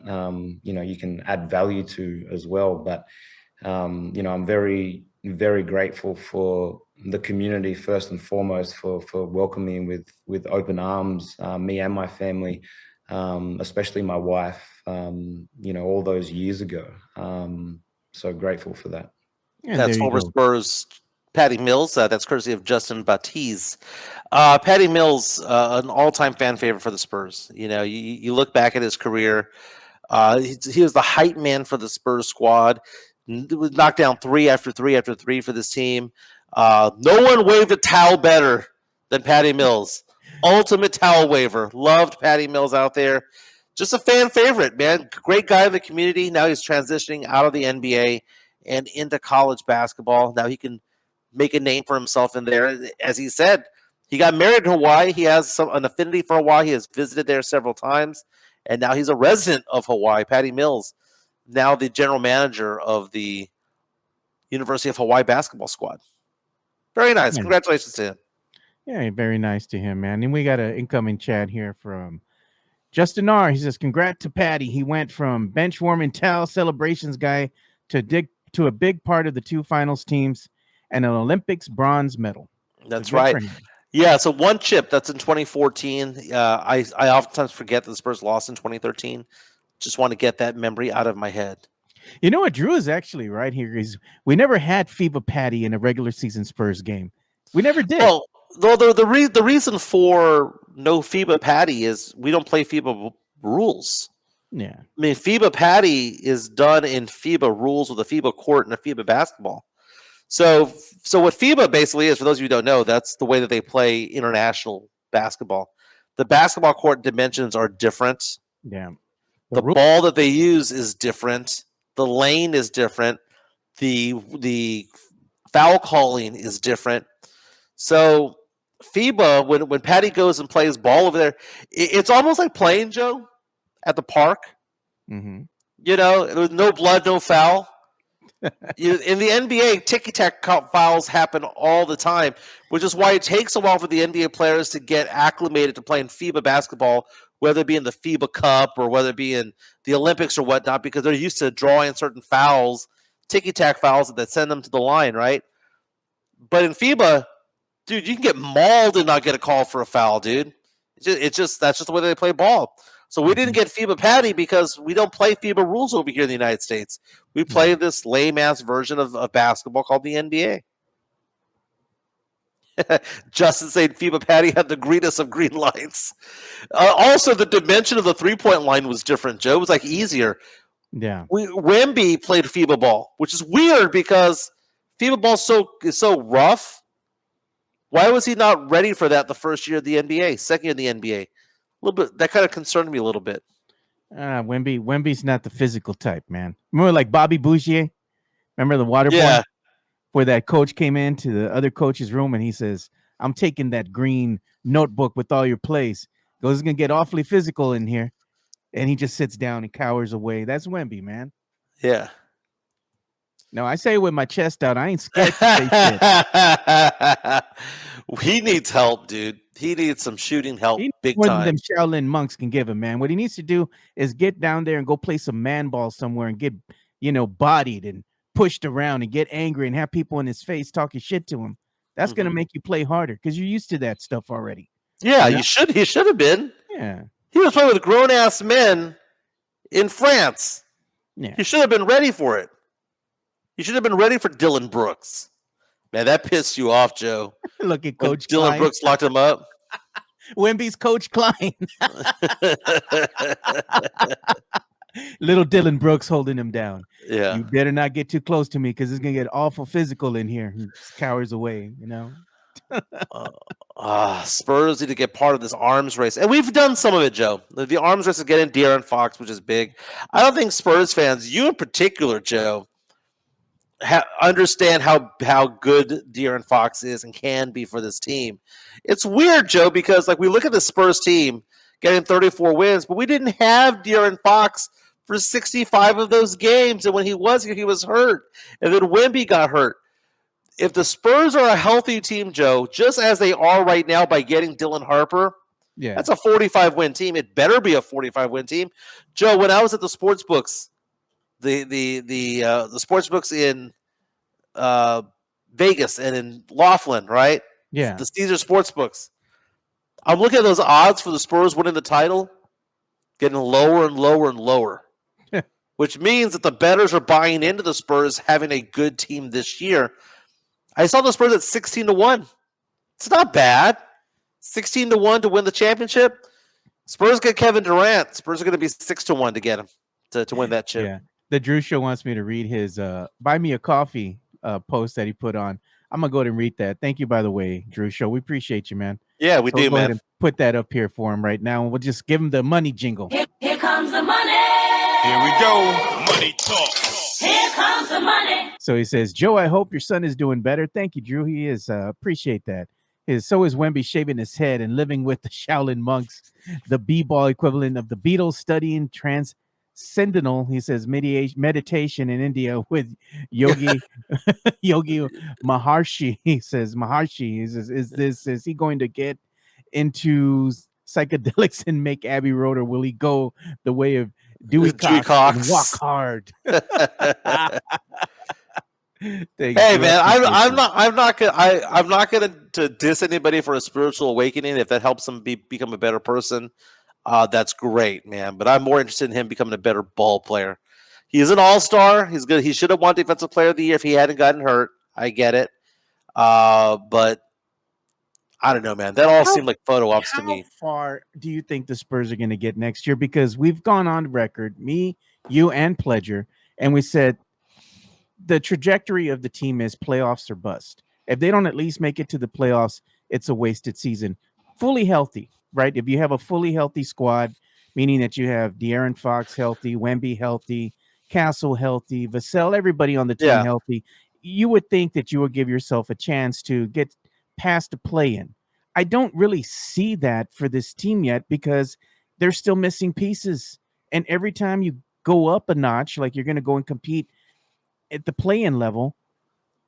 you know, you can add value to as well. But you know, I'm very, very grateful for the community first and foremost for welcoming with open arms, me and my family. Especially my wife, you know, all those years ago. So grateful for that. Yeah, That's former Spurs Patty Mills. That's courtesy of Justin Baptiste. Patty Mills, an all-time fan favorite for the Spurs. You know, you look back at his career. He was the hype man for the Spurs squad. Was knocked down 3 after 3 after 3 for this team. No one waved a towel better than Patty Mills. Ultimate towel waver. Loved Patty Mills out there. just a fan favorite, man. Great guy in the community. Now he's transitioning out of the NBA and into college basketball. Now he can make a name for himself in there. As he said, he got married in Hawaii. He has an affinity for Hawaii. He has visited there several times, and now he's a resident of Hawaii. Patty Mills, now the general manager of the University of Hawaii basketball squad. Very nice. Yeah. Congratulations to him. Yeah, very nice to him, man. And we got an incoming chat here from Justin R. He says, "Congrats to Patty. He went from bench warming towel celebrations guy to a big part of the 2 finals teams and an Olympics bronze medal." That's Good right. for him. Yeah, so one chip. That's in 2014. I oftentimes forget that the Spurs lost in 2013. Just want to get that memory out of my head. You know what Drew is actually right here is we never had FIBA Patty in a regular season Spurs game. We never did. Well, the reason for no FIBA Patty is we don't play FIBA rules. Yeah. I mean, FIBA Patty is done in FIBA rules with a FIBA court and a FIBA basketball. So what FIBA basically is, for those of you who don't know, that's the way that they play international basketball. The basketball court dimensions are different. Yeah. The ball that they use is different. The lane is different. The foul calling is different. So FIBA, when Patty goes and plays ball over there, it's almost like playing, Joe, at the park. Mm-hmm. You know, with no blood, no foul. In the NBA, ticky-tack fouls happen all the time, which is why it takes a while for the NBA players to get acclimated to playing FIBA basketball, whether it be in the FIBA Cup or whether it be in the Olympics or whatnot, because they're used to drawing certain fouls, ticky-tack fouls that send them to the line, right? But in FIBA, dude, you can get mauled and not get a call for a foul, dude. That's just the way they play ball. So we didn't get FIBA Patty because we don't play FIBA rules over here in the United States. We play this lame-ass version of basketball called the NBA. Justin saying FIBA Patty had the greenest of green lights. Also, the dimension of the three-point line was different, Joe. It was like easier. Yeah. Wemby played FIBA ball, which is weird because FIBA ball is so rough. Why was he not ready for that the first year of the NBA, second year of the NBA? A little bit that kind of concerned me a little bit. Wemby's not the physical type, man. Remember like Bobby Boucher? Remember the water boy? Where that coach came into the other coach's room and he says, "I'm taking that green notebook with all your plays." Goes, "It's gonna get awfully physical in here." And he just sits down and cowers away. That's Wemby, man. Yeah. No, I say it with my chest out. I ain't scared to say shit. He needs help, dude. He needs some shooting help, big more time. than them Shaolin monks can give him, man. What he needs to do is get down there and go play some man ball somewhere and get, bodied and pushed around and get angry and have people in his face talking shit to him. That's gonna make you play harder because you're used to that stuff already. Yeah, you should. He should have been. Yeah. He was playing with grown ass men in France. Yeah. He should have been ready for it. He should have been ready for Dylan Brooks. Man, that pissed you off, Joe. Look at Coach Dylan Klein. Brooks locked him up. Wemby's Coach Klein. Little Dylan Brooks holding him down. Yeah. You better not get too close to me because it's gonna get awful physical in here. He just cowers away, Spurs need to get part of this arms race. And we've done some of it, Joe. The arms race is getting De'Aaron Fox, which is big. I don't think Spurs fans, you in particular, Joe, understand how good De'Aaron Fox is and can be for this team. It's weird, Joe, because we look at the Spurs team getting 34 wins, but we didn't have De'Aaron Fox for 65 of those games. And when he was here, he was hurt. And then Wemby got hurt. If the Spurs are a healthy team, Joe, just as they are right now by getting Dylan Harper, that's a 45-win team. It better be a 45-win team. Joe, when I was at the sports books, the sports books in Vegas and in Laughlin, right? Yeah. The Caesar sports books. I'm looking at those odds for the Spurs winning the title, getting lower and lower and lower, which means that the bettors are buying into the Spurs having a good team this year. I saw the Spurs at 16-1. It's not bad. 16-1 to win the championship. Spurs get Kevin Durant. Spurs are going to be 6-1 to get him to win that chip. Yeah. The Drew Show wants me to read his buy me a coffee post that he put on. I'm gonna go ahead and read that. Thank you, by the way, Drew Show. We appreciate you, man. Yeah, we do, go ahead man. and put that up here for him right now, and we'll just give him the money jingle. Here comes comes the money. Here we go. Money talk. Here comes the money. So he says, Joe, I hope your son is doing better. Thank you, Drew. He is. Appreciate that. So is Wemby shaving his head and living with the Shaolin monks, the b-ball equivalent of the Beatles, studying transcendental, he says, meditation in India with Yogi Yogi Maharshi. He says, Maharshi, is he going to get into psychedelics and make Abbey Road, or will he go the way of Dewey Cox and walk hard? Hey man, I'm not gonna to diss anybody for a spiritual awakening. If that helps him become a better person, that's great, man. But I'm more interested in him becoming a better ball player. He's an all-star. He's good. He should have won Defensive Player of the Year if he hadn't gotten hurt. I get it, but I don't know, man. That all seemed like photo ops to me. How far do you think the Spurs are going to get next year? Because we've gone on record, me, you, and Pledger, and we said the trajectory of the team is playoffs or bust. If they don't at least make it to the playoffs, it's a wasted season. Fully healthy, right? If you have a fully healthy squad, meaning that you have De'Aaron Fox healthy, Wemby healthy, Castle healthy, Vassell, everybody on the team healthy, you would think that you would give yourself a chance to get past the play-in. I don't really see that for this team yet because they're still missing pieces. And every time you go up a notch, like you're going to go and compete at the play-in level,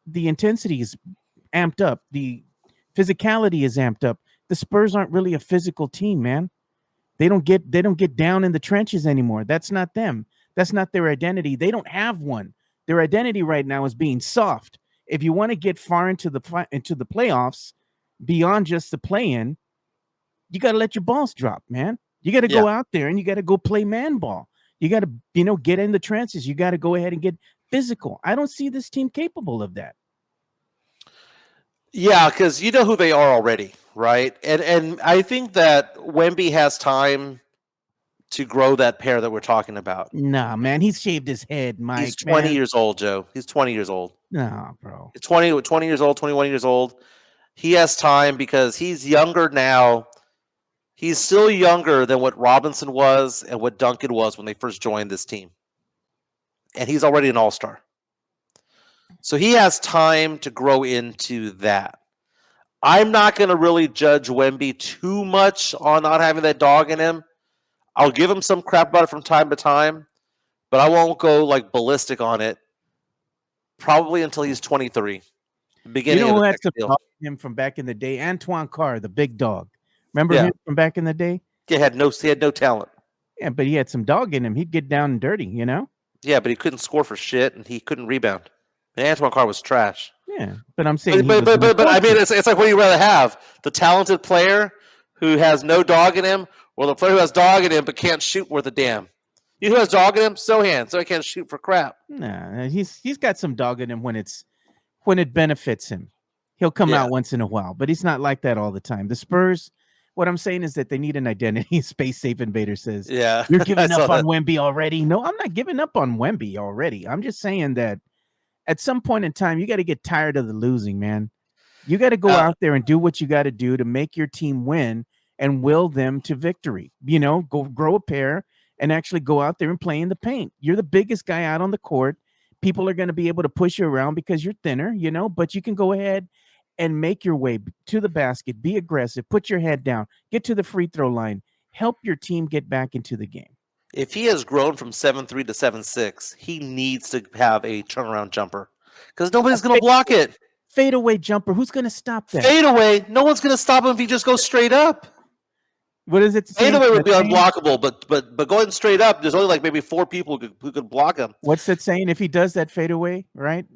the intensity is amped up. The physicality is amped up. The Spurs aren't really a physical team, man. They don't get down in the trenches anymore. That's not them. That's not their identity. They don't have one. Their identity right now is being soft. If you want to get far into the playoffs, beyond just the play-in, you got to let your balls drop, man. You got to go out there and you got to go play man ball. You got to, get in the trenches. You got to go ahead and get physical. I don't see this team capable of that. Yeah, because you know who they are already, right? And I think that Wemby has time to grow that pair that we're talking about. Nah, man, he's shaved his head, Mike. He's 20 years old, Joe. He's 20 years old. Nah, bro. He's 20 years old, 21 years old. He has time because he's younger now. He's still younger than what Robinson was and what Duncan was when they first joined this team. And he's already an all-star. So he has time to grow into that. I'm not going to really judge Wemby too much on not having that dog in him. I'll give him some crap about it from time to time, but I won't go like ballistic on it probably until he's 23. Beginning who of the had next to deal. dog him from back in the day? Antoine Carr, the big dog. Remember him from back in the day? He had no talent. Yeah, but he had some dog in him. He'd get down and dirty, Yeah, but he couldn't score for shit, and he couldn't rebound. And Antoine Carr was trash. Yeah, but I'm saying, but I mean, it's like, what do you rather have? The talented player who has no dog in him, or the player who has dog in him but can't shoot worth a damn? You know who has dog in him? Sohan, so he can't shoot for crap. Nah, he's got some dog in him when it benefits him. He'll come out once in a while, but he's not like that all the time. The Spurs, what I'm saying is that they need an identity. Space Safe Invader says, "Yeah, you're giving up on Wemby already." No, I'm not giving up on Wemby already. I'm just saying that at some point in time, you got to get tired of the losing, man. You got to go out there and do what you got to do to make your team win and will them to victory. Go grow a pair and actually go out there and play in the paint. You're the biggest guy out on the court. People are going to be able to push you around because you're thinner, but you can go ahead and make your way to the basket, be aggressive, put your head down, get to the free throw line, help your team get back into the game. If he has grown from 7'3" to 7'6", he needs to have a turnaround jumper because nobody's going to block it. Fadeaway jumper. Who's going to stop that? Fadeaway. No one's going to stop him if he just goes straight up. What is it? Fadeaway would be unblockable, but going straight up, there's only like maybe 4 people who could block him. What's that saying? If he does that fadeaway, right?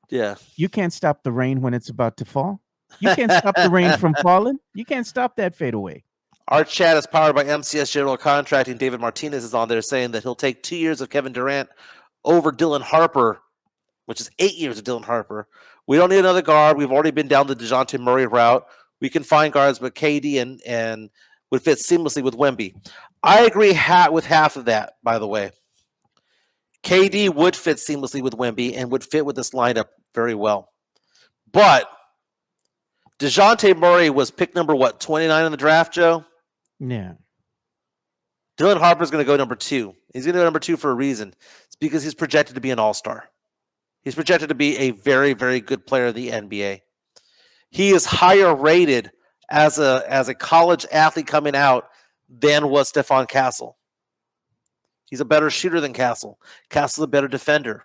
Yeah. You can't stop the rain when it's about to fall. You can't stop the rain from falling. You can't stop that fadeaway. Our chat is powered by MCS General Contracting. David Martinez is on there saying that he'll take 2 years of Kevin Durant over Dylan Harper, which is 8 years of Dylan Harper. We don't need another guard. We've already been down the DeJounte Murray route. We can find guards, but KD and would fit seamlessly with Wemby. I agree with half of that, by the way. KD would fit seamlessly with Wemby and would fit with this lineup very well. But DeJounte Murray was pick number, 29 in the draft, Joe? Yeah. Dylan Harper's going to go number 2. He's going to go number 2 for a reason. It's because he's projected to be an all-star. He's projected to be a very, very good player in the NBA. He is higher rated as a college athlete coming out than was Stephon Castle. He's a better shooter than Castle. Castle's a better defender.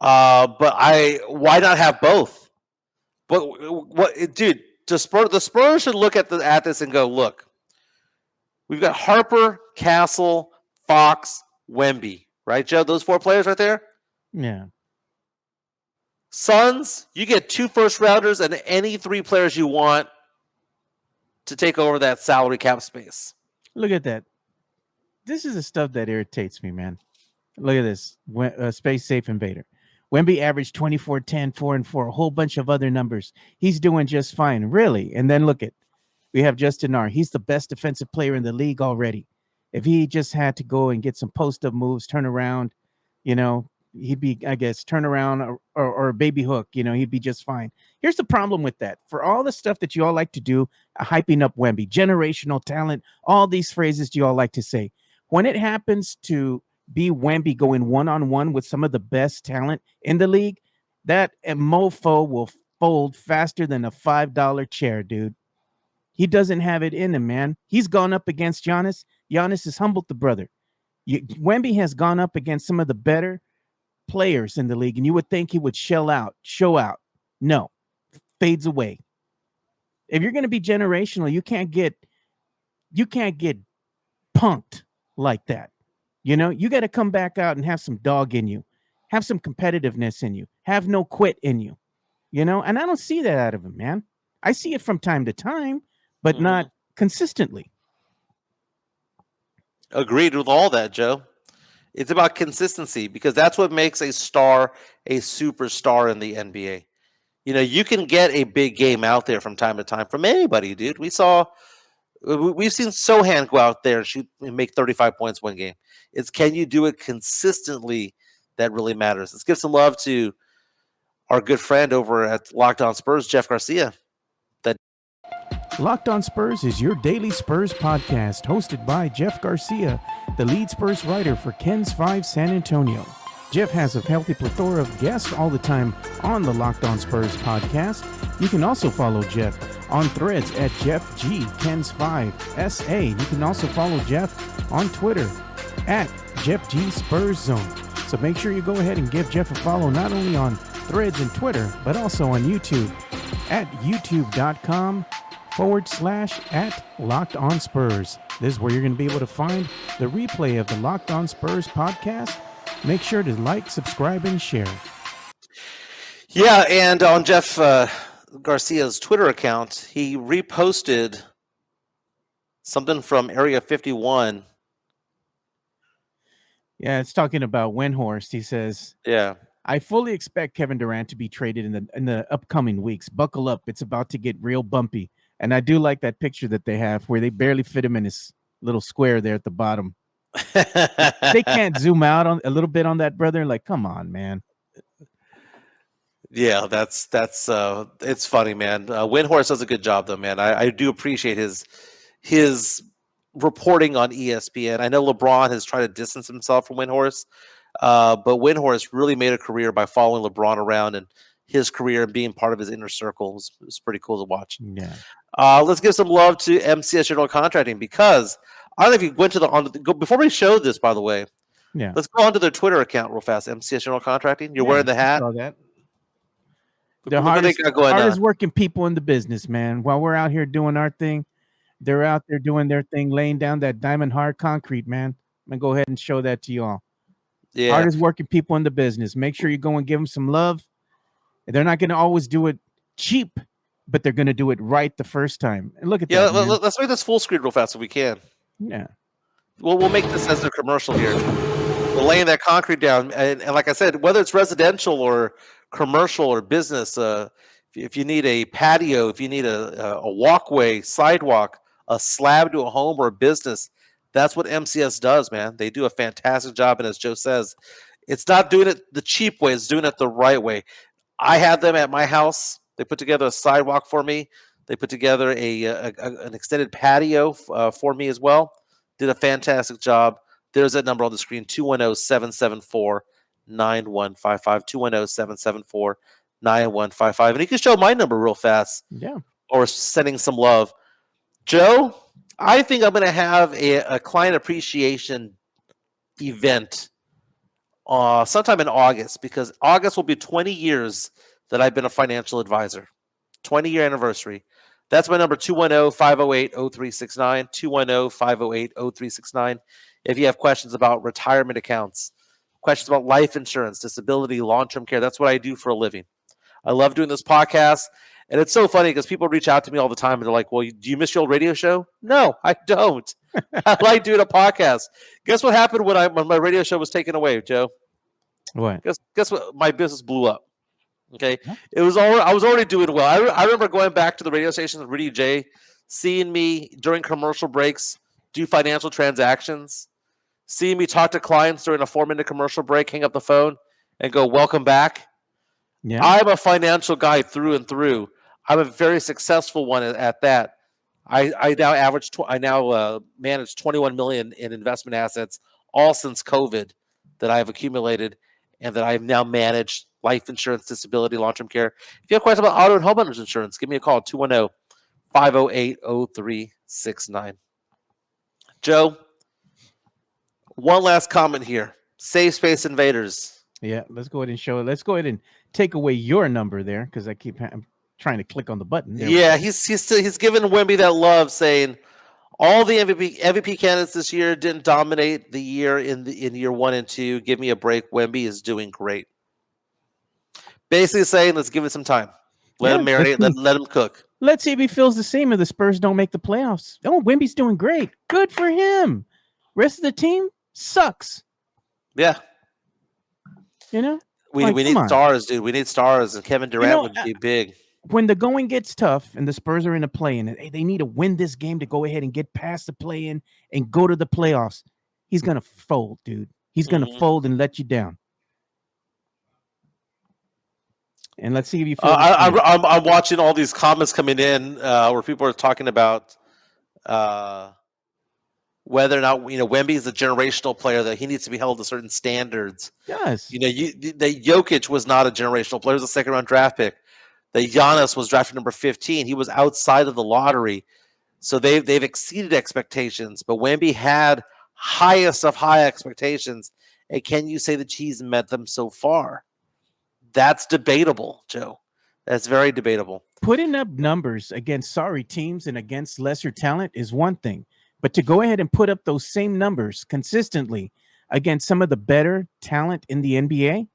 But why not have both? Dude? The Spurs should look at this and go, look, we've got Harper, Castle, Fox, Wemby, right, Joe? Those 4 players right there. Yeah. Suns, you get 2 first-rounders and any 3 players you want to take over that salary cap space. Look at that. This is the stuff that irritates me, man. Look at this. Space Safe Invader. Wemby averaged 24, 10, 4, and 4, a whole bunch of other numbers. He's doing just fine, really. And then look at, we have Justin R. He's the best defensive player in the league already. If he just had to go and get some post-up moves, turn around, he'd be, I guess, turn around or a baby hook, he'd be just fine. Here's the problem with that. For all the stuff that you all like to do, hyping up Wemby, generational talent, all these phrases you all like to say. When it happens to be Wemby going one-on-one with some of the best talent in the league, that mofo will fold faster than a $5 chair, dude. He doesn't have it in him, man. He's gone up against Giannis. Giannis has humbled the brother. Wemby has gone up against some of the better players in the league, and you would think he would show out. No, fades away. If you're going to be generational, you can't get punked like that. You got to come back out and have some dog in you, have some competitiveness in you, have no quit in you, and I don't see that out of him, man. I see it from time to time, but not consistently. Agreed with all that, Joe. It's about consistency because that's what makes a star a superstar in the NBA. You can get a big game out there from time to time from anybody, dude. We've seen Sohan go out there and shoot and make 35 points one game. It's can you do it consistently that really matters. Let's give some love to our good friend over at Locked On Spurs, Jeff Garcia. Locked On Spurs is your daily Spurs podcast, hosted by Jeff Garcia, the lead Spurs writer for Ken's 5 San Antonio. Jeff has a healthy plethora of guests all the time on the Locked On Spurs podcast. You can also follow Jeff on threads at Jeff G Ken's 5 SA. You can also follow Jeff on Twitter at Jeff G Spurs Zone. So make sure you go ahead and give Jeff a follow not only on threads and Twitter, but also on YouTube at youtube.com/@Locked On Spurs. This is where you're going to be able to find the replay of the Locked On Spurs podcast. Make sure to like, subscribe, and share. Yeah, and on Jeff Garcia's Twitter account, he reposted something from Area 51. Yeah, it's talking about Windhorst. He says, Yeah. I fully expect Kevin Durant to be traded in the upcoming weeks. Buckle up. It's about to get real bumpy. And I do like that picture that they have where they barely fit him in his little square there at the bottom. They can't zoom out on a little bit on that, brother. Like, come on, man. Yeah, that's it's funny, man. Windhorst does a good job, though, man. I do appreciate his reporting on ESPN. I know LeBron has tried to distance himself from Windhorst, but Windhorst really made a career by following LeBron around and his career and being part of his inner circle. It was pretty cool to watch. Yeah. Let's give some love to MCS General Contracting because I don't know if you went to before we showed this, by the way. Yeah. Let's go onto their Twitter account real fast. MCS General Contracting. You're wearing the hat. I saw that. The hardest working people in the business, man. While we're out here doing our thing, they're out there doing their thing, laying down that diamond hard concrete, man. I'm gonna go ahead and show that to you all. Yeah. Hardest working people in the business. Make sure you go and give them some love. They're not gonna always do it cheap, but they're gonna do it right the first time. And look at that. Yeah, man. let's make this full screen real fast if we can. Yeah. We'll make this as a commercial here. We're laying that concrete down, and like I said, whether it's residential or commercial or business, if you need a patio, if you need a walkway, sidewalk, a slab to a home or a business, that's what MCS does, man. They do a fantastic job, and as Joe says, it's not doing it the cheap way; it's doing it the right way. I had them at my house. They put together a sidewalk for me. They put together an extended patio for me as well. did a fantastic job. There's that number on the screen, 210-774-9155, 210-774-9155. And you can show my number real fast. Yeah. Or sending some love. Joe, I think I'm going to have a client appreciation event sometime in August, because August will be 20 years that I've been a financial advisor. 20-year anniversary. That's my number, 210-508-0369, 210-508-0369. If you have questions about retirement accounts, questions about life insurance, disability, long-term care, that's what I do for a living. I love doing this podcast. And it's so funny because people reach out to me all the time and they're like, well, do you miss your old radio show? No, I don't. I like doing a podcast. Guess what happened when my radio show was taken away, Joe? What? Guess what? My business blew up. Okay. I was already doing well. I remember going back to the radio station with Rudy J, seeing me during commercial breaks do financial transactions, seeing me talk to clients during a 4-minute commercial break, hang up the phone and go, welcome back. Yeah. I'm a financial guy through and through. I'm a very successful one at that. I now manage 21 million in investment assets, all since COVID, that I've accumulated, and that I've now managed life insurance, disability, long-term care. If you have questions about auto and homeowners insurance, give me a call, 210-508-0369. Joe, one last comment here. Safe Space Invaders. Yeah, let's go ahead and show it. Let's go ahead and take away your number there, because I'm trying to click on the button. Yeah, he's given Wemby that love, saying all the MVP candidates this year didn't dominate the year in year 1 and 2. Give me a break. Wemby is doing great. Basically saying, let's give it some time. Let him marinate. Let him cook. Let's see if he feels the same if the Spurs don't make the playoffs. Oh, Wemby's doing great. Good for him. Rest of the team sucks. Yeah. You know? We need stars, dude. We need stars, and Kevin Durant would be big. When the going gets tough and the Spurs are in a play-in, and they need to win this game to go ahead and get past the play-in and go to the playoffs, he's going to fold, dude. He's going to fold and let you down. And let's see if you feel I'm watching all these comments coming in where people are talking about whether or not Wemby is a generational player, that he needs to be held to certain standards. Yes. The Jokic was not a generational player; he was a second-round draft pick. The Giannis was drafted number 15. He was outside of the lottery, so they've exceeded expectations. But Wemby had highest of high expectations, and can you say that he's met them so far? That's debatable, Joe. That's very debatable. Putting up numbers against sorry teams and against lesser talent is one thing. But to go ahead and put up those same numbers consistently against some of the better talent in the NBA,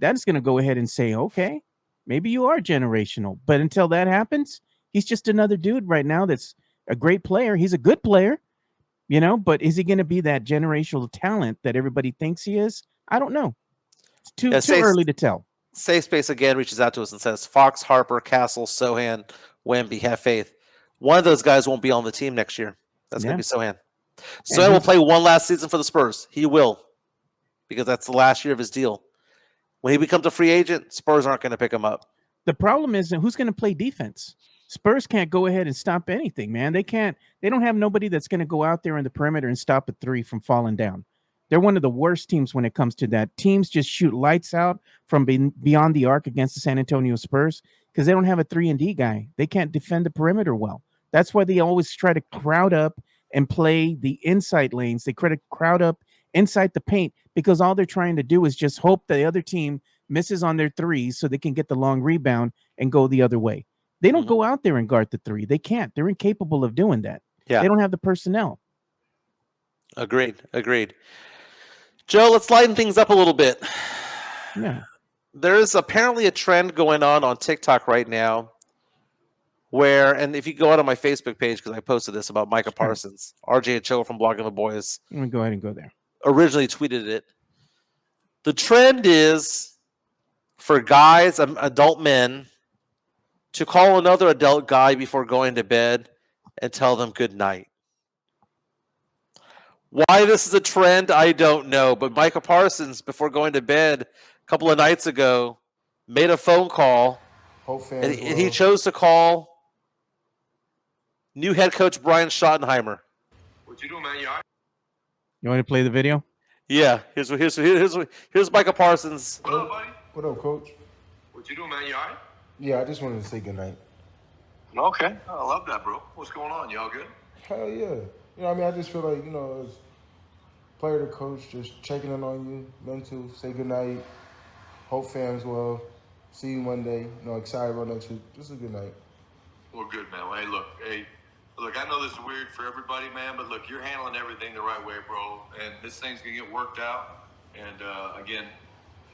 that is going to go ahead and say, okay, maybe you are generational. But until that happens, he's just another dude right now that's a great player. He's a good player, but is he going to be that generational talent that everybody thinks he is? I don't know. It's too early to tell. Safe Space again reaches out to us and says, Fox, Harper, Castle, Sohan, Wemby, have faith. One of those guys won't be on the team next year. That's going to be Sohan. Sohan will play one last season for the Spurs. He will, because that's the last year of his deal. When he becomes a free agent, Spurs aren't going to pick him up. The problem is, who's going to play defense? Spurs can't go ahead and stop anything, man. They can't. They don't have nobody that's going to go out there in the perimeter and stop a three from falling down. They're one of the worst teams when it comes to that. Teams just shoot lights out from beyond the arc against the San Antonio Spurs because they don't have a 3-and-D guy. They can't defend the perimeter well. That's why they always try to crowd up and play the inside lanes. They try to crowd up inside the paint because all they're trying to do is just hope the other team misses on their threes so they can get the long rebound and go the other way. They don't go out there and guard the three. They can't. They're incapable of doing that. Yeah. They don't have the personnel. Agreed. Joe, let's lighten things up a little bit. Yeah. There is apparently a trend going on TikTok right now where, and if you go out on my Facebook page, because I posted this about Micah Parsons, RJ Cho from Blogging the Boys. I'm going to go ahead and go there. Originally tweeted it. The trend is for guys, adult men, to call another adult guy before going to bed and tell them good night. Why this is a trend, I don't know. But Micah Parsons, before going to bed a couple of nights ago, made a phone call. And he chose to call new head coach Brian Schottenheimer. What you doing, man? You all right? You want to play the video? Yeah. Here's Micah Parsons. What up, buddy? What up, Coach? What you doing, man? You all right? Yeah, I just wanted to say goodnight. Okay. I love that, bro. What's going on? Y'all good? Hell yeah. You know, I mean, I just feel like, as player to coach, just checking in on you, mental, say goodnight. Hope fans well. See you Monday. Excited about next week. Just a good night. Well, good, man. Well, hey, look, I know this is weird for everybody, man, but look, you're handling everything the right way, bro. And this thing's going to get worked out. And, again,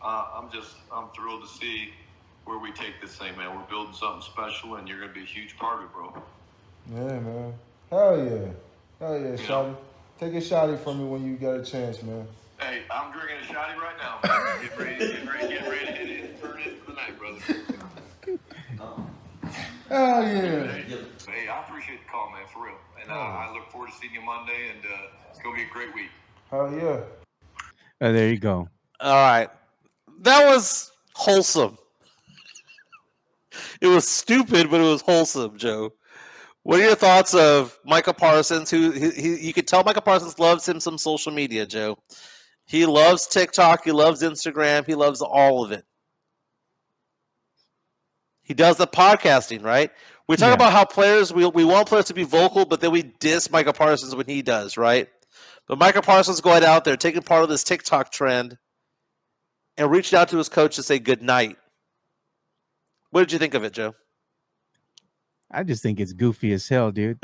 I'm thrilled to see where we take this thing, man. We're building something special, and you're going to be a huge part of it, bro. Yeah, man. Hell yeah, Shotty. Take a shotty from me when you got a chance, man. Hey, I'm drinking a shotty right now, man. Get ready to hit it and turn it for the night, brother. Hell yeah. Hey, I appreciate the call, man, for real. And I look forward to seeing you Monday, and it's going to be a great week. Hell yeah. There you go. All right. That was wholesome. It was stupid, but it was wholesome, Joe. What are your thoughts of Micah Parsons? Who you could tell Micah Parsons loves him some social media, Joe. He loves TikTok. He loves Instagram. He loves all of it. He does the podcasting, right? We talk about how players, we want players to be vocal, but then we diss Micah Parsons when he does, right? But Micah Parsons going out there, taking part of this TikTok trend, and reaching out to his coach to say good night. What did you think of it, Joe? I just think it's goofy as hell, dude.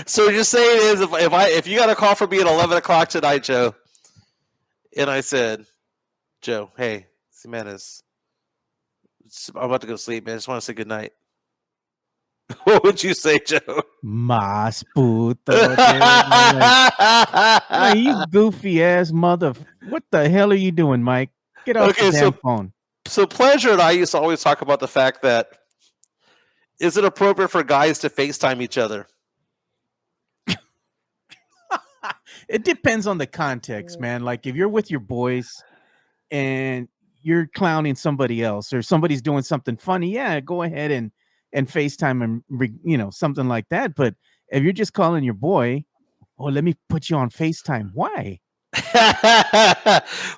So what you're saying is, if you got a call from me at 11 o'clock tonight, Joe, and I said, Joe, hey, Jimenez, I'm about to go to sleep, man. I just want to say good night. What would you say, Joe? Mas puto. Hey, you goofy ass mother. What the hell are you doing, Mike? Get off the damn phone. So Pleasure and I used to always talk about the fact that is it appropriate for guys to FaceTime each other? It depends on the context, man. Like if you're with your boys and you're clowning somebody else or somebody's doing something funny, yeah, go ahead and FaceTime and something like that. But if you're just calling your boy, oh, let me put you on FaceTime. Why?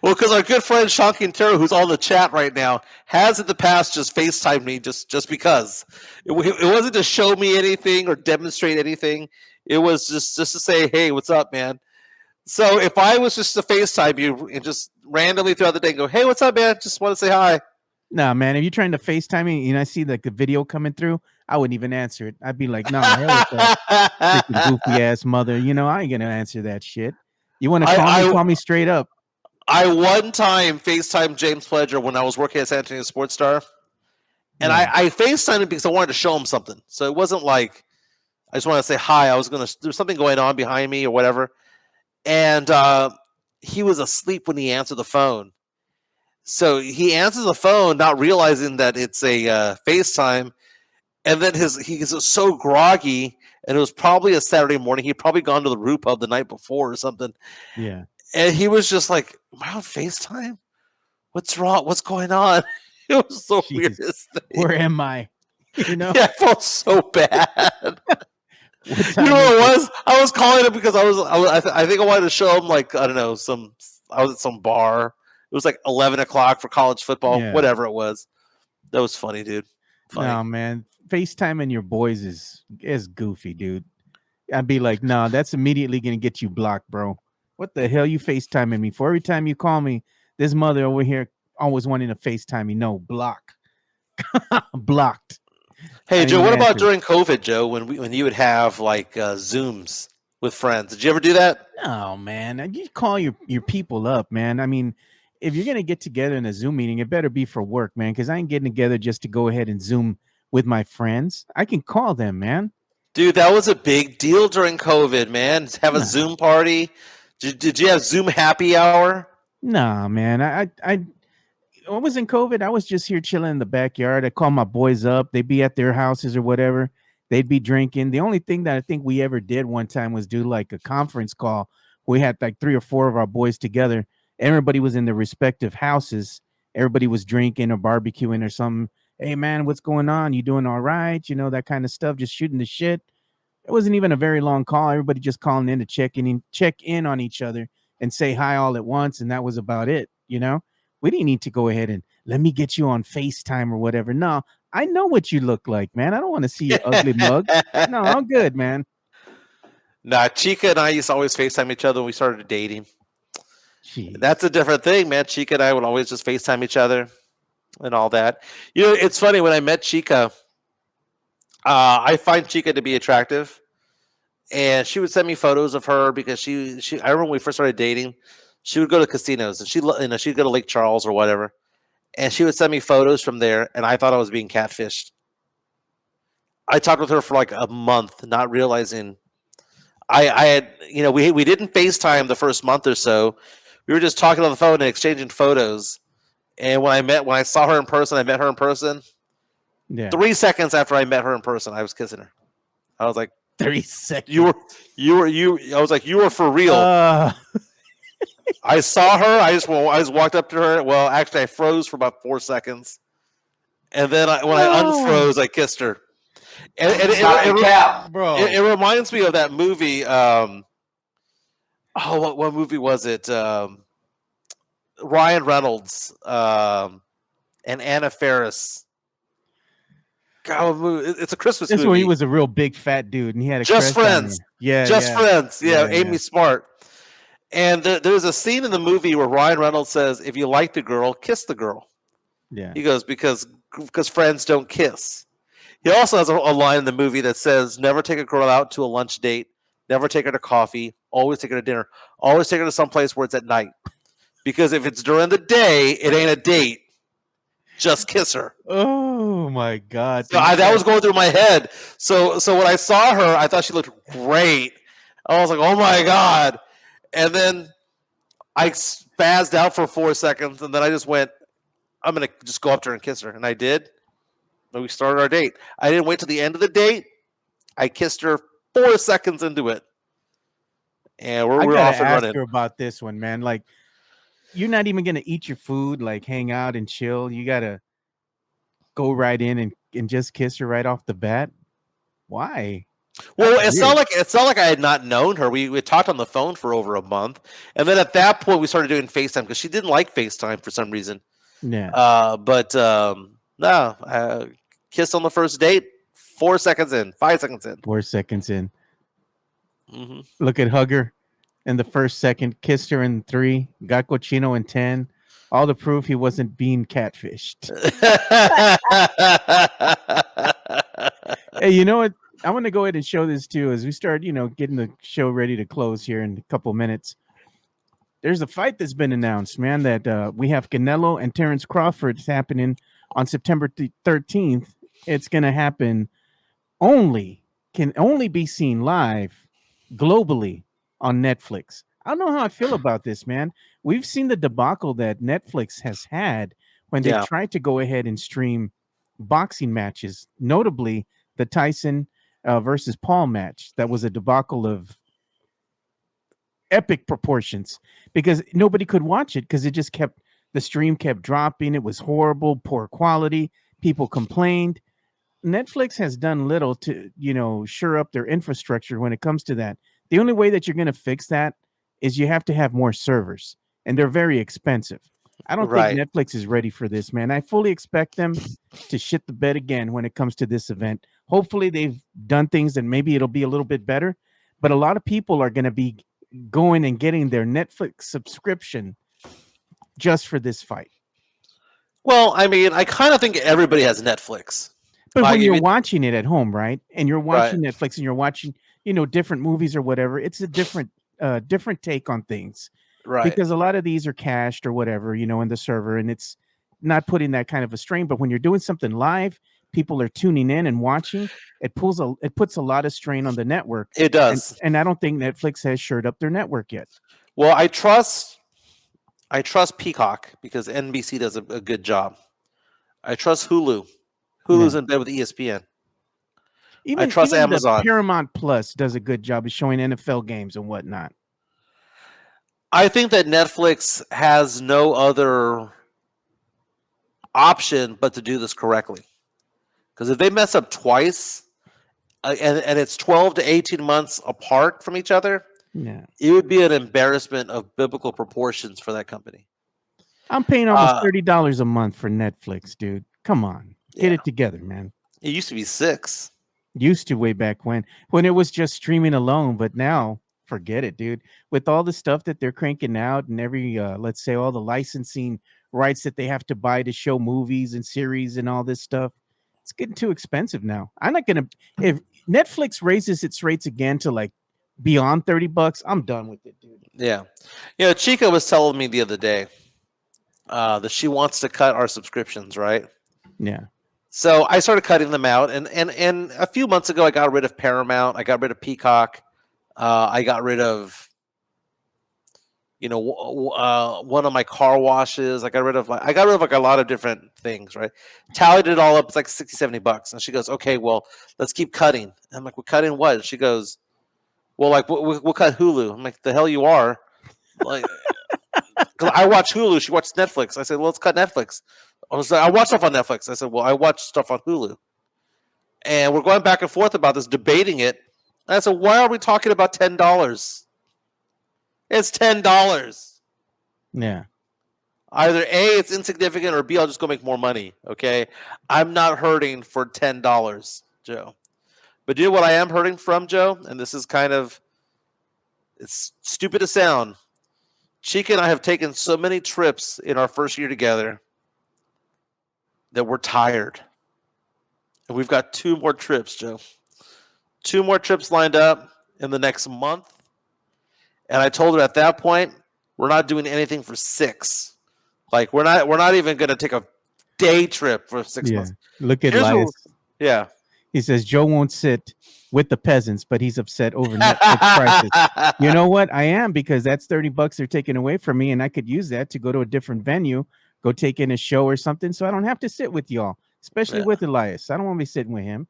Well, because our good friend Sean Quintero, who's on the chat right now, has in the past just FaceTimed me just because. It wasn't to show me anything or demonstrate anything. It was just to say, hey, what's up, man? So if I was just to FaceTime you and just randomly throughout the day go, hey, what's up, man? Just want to say hi. Nah, man, if you're trying to FaceTime me and I see like the video coming through, I wouldn't even answer it. I'd be like, nah, hell with that freaking goofy ass mother. I ain't going to answer that shit. You want to call me straight up. I one time FaceTime James Pledger when I was working at San Antonio Sports Star. And I FaceTimed him because I wanted to show him something. So it wasn't like I just wanted to say hi. There's something going on behind me or whatever. And he was asleep when he answered the phone. So he answers the phone, not realizing that it's a FaceTime. And then he was so groggy, and it was probably a Saturday morning. He'd probably gone to the Brew Pub the night before or something. Yeah. And he was just like, am I on FaceTime? What's wrong? What's going on? It was so weird. Where am I? Yeah, I felt so bad. You know what it was? I was calling him because I think I wanted to show him I was at some bar. It was like 11 o'clock for college football, whatever it was. That was funny, dude. Funny. No, man. FaceTiming your boys is goofy, dude. I'd be like, no, that's immediately going to get you blocked, bro. What the hell you FaceTiming me for? Every time you call me, this mother over here always wanting to FaceTime me. No, block. Blocked. Hey, Joe, what about during COVID, Joe, when you would have Zooms with friends? Did you ever do that? No, man. You call your people up, man. I mean, if you're going to get together in a Zoom meeting, it better be for work, man, because I ain't getting together just to go ahead and Zoom with my friends. I can call them, man. Dude, that was a big deal during COVID, man. Have a Zoom party. Did you have Zoom happy hour? Nah, man. I was in COVID. I was just here chilling in the backyard. I call my boys up. They'd be at their houses or whatever. They'd be drinking. The only thing that I think we ever did one time was do like a conference call. We had like 3 or 4 of our boys together. Everybody was in their respective houses. Everybody was drinking or barbecuing or something. Hey, man, what's going on? You doing all right? That kind of stuff. Just shooting the shit. It wasn't even a very long call. Everybody just calling in to check in on each other and say hi all at once, and that was about it. We didn't need to go ahead and let me get you on FaceTime or whatever. No, I know what you look like, man. I don't want to see your ugly mug. No, I'm good, man. Nah, Chica and I used to always FaceTime each other when we started dating. Jeez. That's a different thing, man. Chica and I would always just FaceTime each other and all that. It's funny, when I met Chica, I find Chica to be attractive, and she would send me photos of her because she I remember when we first started dating, she would go to casinos, and she'd go to Lake Charles or whatever, and she would send me photos from there, and I thought I was being catfished. I talked with her for like a month, not realizing I had, we didn't FaceTime the first month or so. We were just talking on the phone and exchanging photos. And when I saw her in person, I met her in person. Yeah. 3 seconds after I met her in person, I was kissing her. I was like, 3 seconds. I was like, you were for real. I saw her. I just walked up to her. Well, actually, I froze for about 4 seconds, and then when I unfroze, I kissed her. And it reminds me of that movie. What movie was it? Ryan Reynolds and Anna Faris. God, it's a Christmas movie. This where he was a real big fat dude, and he had a Just crush on Friends. her. Yeah, Just Friends. Yeah, Amy Smart. And there's a scene in the movie where Ryan Reynolds says, "If you like the girl, kiss the girl." Yeah. He goes, because friends don't kiss. He also has a line in the movie that says, "Never take a girl out to a lunch date. Never take her to coffee. Always take her to dinner. Always take her to some place where it's at night. Because if it's during the day, it ain't a date. Just kiss her." Oh my God! So that was going through my head. So when I saw her, I thought she looked great. I was like, "Oh my God!" And then I spazzed out for 4 seconds, and then I just went, "I'm gonna just go up to her and kiss her," and I did. And we started our date. I didn't wait till the end of the date. I kissed her 4 seconds into it, and we're off and running. I her about this one, man. Like, you're not even gonna eat your food, like hang out and chill. You gotta go right in and just kiss her right off the bat. Why? Well, it's not like I had not known her. We talked on the phone for over a month, and then at that point we started doing FaceTime because she didn't like FaceTime for some reason. Yeah. No, kissed on the first date. 4 seconds in, 5 seconds in. 4 seconds in. Mm-hmm. Look at Hugger in the first second, kissed her in 3, got cochino in 10. All the proof he wasn't being catfished. Hey, you know what? I want to go ahead and show this too as we start, getting the show ready to close here in a couple minutes. There's a fight that's been announced, man, that we have Canelo and Terrence Crawford happening on September 13th. It's going to happen can only be seen live globally on Netflix. I don't know how I feel about this, man. We've seen the debacle that Netflix has had when they tried to go ahead and stream boxing matches, notably the Tyson versus Paul match. That was a debacle of epic proportions because nobody could watch it because the stream kept dropping. It was horrible, poor quality. People complained. Netflix has done little to, shore up their infrastructure when it comes to that. The only way that you're going to fix that is you have to have more servers, and they're very expensive. I don't think Netflix is ready for this, man. I fully expect them to shit the bed again when it comes to this event. Hopefully they've done things and maybe it'll be a little bit better, but a lot of people are going to be going and getting their Netflix subscription just for this fight. Well, I mean, I kind of think everybody has Netflix. But when you're watching it at home, right? And you're watching Netflix and you're watching, different movies or whatever, it's a different take on things. Right. Because a lot of these are cached or whatever, in the server, and it's not putting that kind of a strain. But when you're doing something live, people are tuning in and watching. It puts a lot of strain on the network. It does. And I don't think Netflix has shored up their network yet. Well, I trust Peacock because NBC does a good job. I trust Hulu. Hulu's in bed with ESPN. I trust Amazon. Paramount Plus does a good job of showing NFL games and whatnot. I think that Netflix has no other option but to do this correctly. Because if they mess up twice, and it's 12 to 18 months apart from each other, Yeah. it would be an embarrassment of biblical proportions for that company. I'm paying almost $30 a month for Netflix, dude. Come on. Get Yeah. it together, man. It used to be $6. Used to way back when it was just streaming alone, but now forget it, dude. With all the stuff that they're cranking out and every let's say all the licensing rights that they have to buy to show movies and series and all this stuff, it's getting too expensive now. I'm not gonna if Netflix raises its rates again to like beyond $30, I'm done with it, dude. Yeah. Chica was telling me the other day that she wants to cut our subscriptions, right? Yeah. So I started cutting them out, and a few months ago, I got rid of Paramount. I got rid of Peacock. I got rid of, one of my car washes. I got rid of like a lot of different things, right? Tallied it all up. It's like $60-$70. And she goes, okay, well, let's keep cutting. And I'm like, we're cutting what? And she goes, well, like we'll cut Hulu. I'm like, the hell you are. Like, 'cause I watch Hulu. She watches Netflix. I said, well, let's cut Netflix. I watch stuff on Netflix. I said, well, I watch stuff on Hulu. And we're going back and forth about this, debating it. And I said, why are we talking about $10? It's $10. Yeah. Either A, it's insignificant, or B, I'll just go make more money. Okay? I'm not hurting for $10, Joe. But you know what I am hurting from, Joe? And this is it's stupid to sound. Chica and I have taken so many trips in our first year together that we're tired. And we've got 2 more trips, Joe. 2 more trips lined up in the next month. And I told her at that point, we're not doing anything for 6. Like we're not even going to take a day trip for 6 months. Look at Elias. Yeah. He says Joe won't sit with the peasants, but he's upset over Netflix prices. You know what? I am, because that's $30 they're taking away from me, and I could use that to go to a different venue, go take in a show or something, so I don't have to sit with y'all, especially with Elias. I don't want to be sitting with him.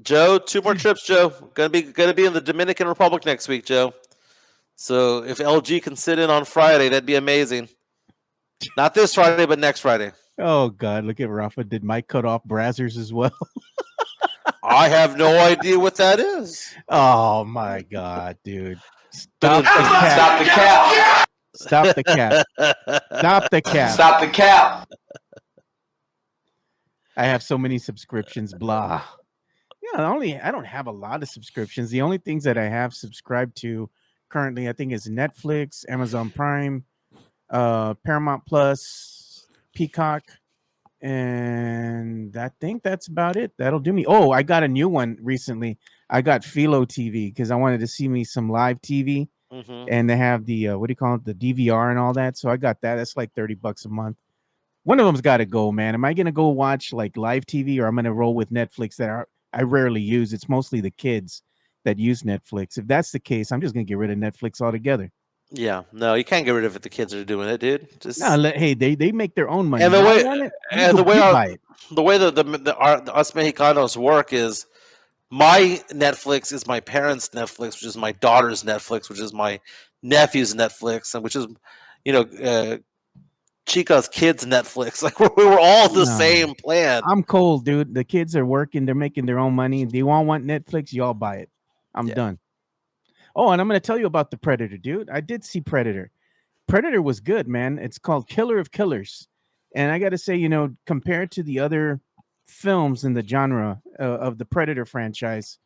Joe, 2 more trips, Joe. Gonna be in the Dominican Republic next week, Joe. So if LG can sit in on Friday, that'd be amazing. Not this Friday, but next Friday. Oh God, look at Rafa. Did Mike cut off Brazzers as well? I have no idea what that is. Oh my God, dude. Stop the cap. Stop the cap. Stop the cap. Stop the cap. I have so many subscriptions, blah. Yeah, I don't have a lot of subscriptions. The only things that I have subscribed to currently, I think, is Netflix, Amazon Prime, Paramount Plus, Peacock, and I think that's about it. That'll do me. Oh, I got a new one recently. I got Philo TV because I wanted to see me some live TV, and they have the what do you call it, the DVR and all that. So I got that. That's like $30 a month. One of them's got to go, man. Am I gonna go watch like live TV, or I'm gonna roll with Netflix that I rarely use? It's mostly the kids that use Netflix. If that's the case, I'm just gonna get rid of Netflix altogether. Yeah, no, you can't get rid of it. The kids are doing it, dude. Just hey, they make their own money. And the way us Mexicanos work is, my Netflix is my parents' Netflix, which is my daughter's Netflix, which is my nephew's Netflix, and which is, Chica's kids' Netflix. Like we were all the same plan. I'm cold, dude. The kids are working. They're making their own money. They want Netflix. Y'all buy it. I'm done. Oh, and I'm going to tell you about the Predator, dude. I did see Predator. Predator was good, man. It's called Killer of Killers. And I got to say, compared to the other films in the genre of the Predator franchise,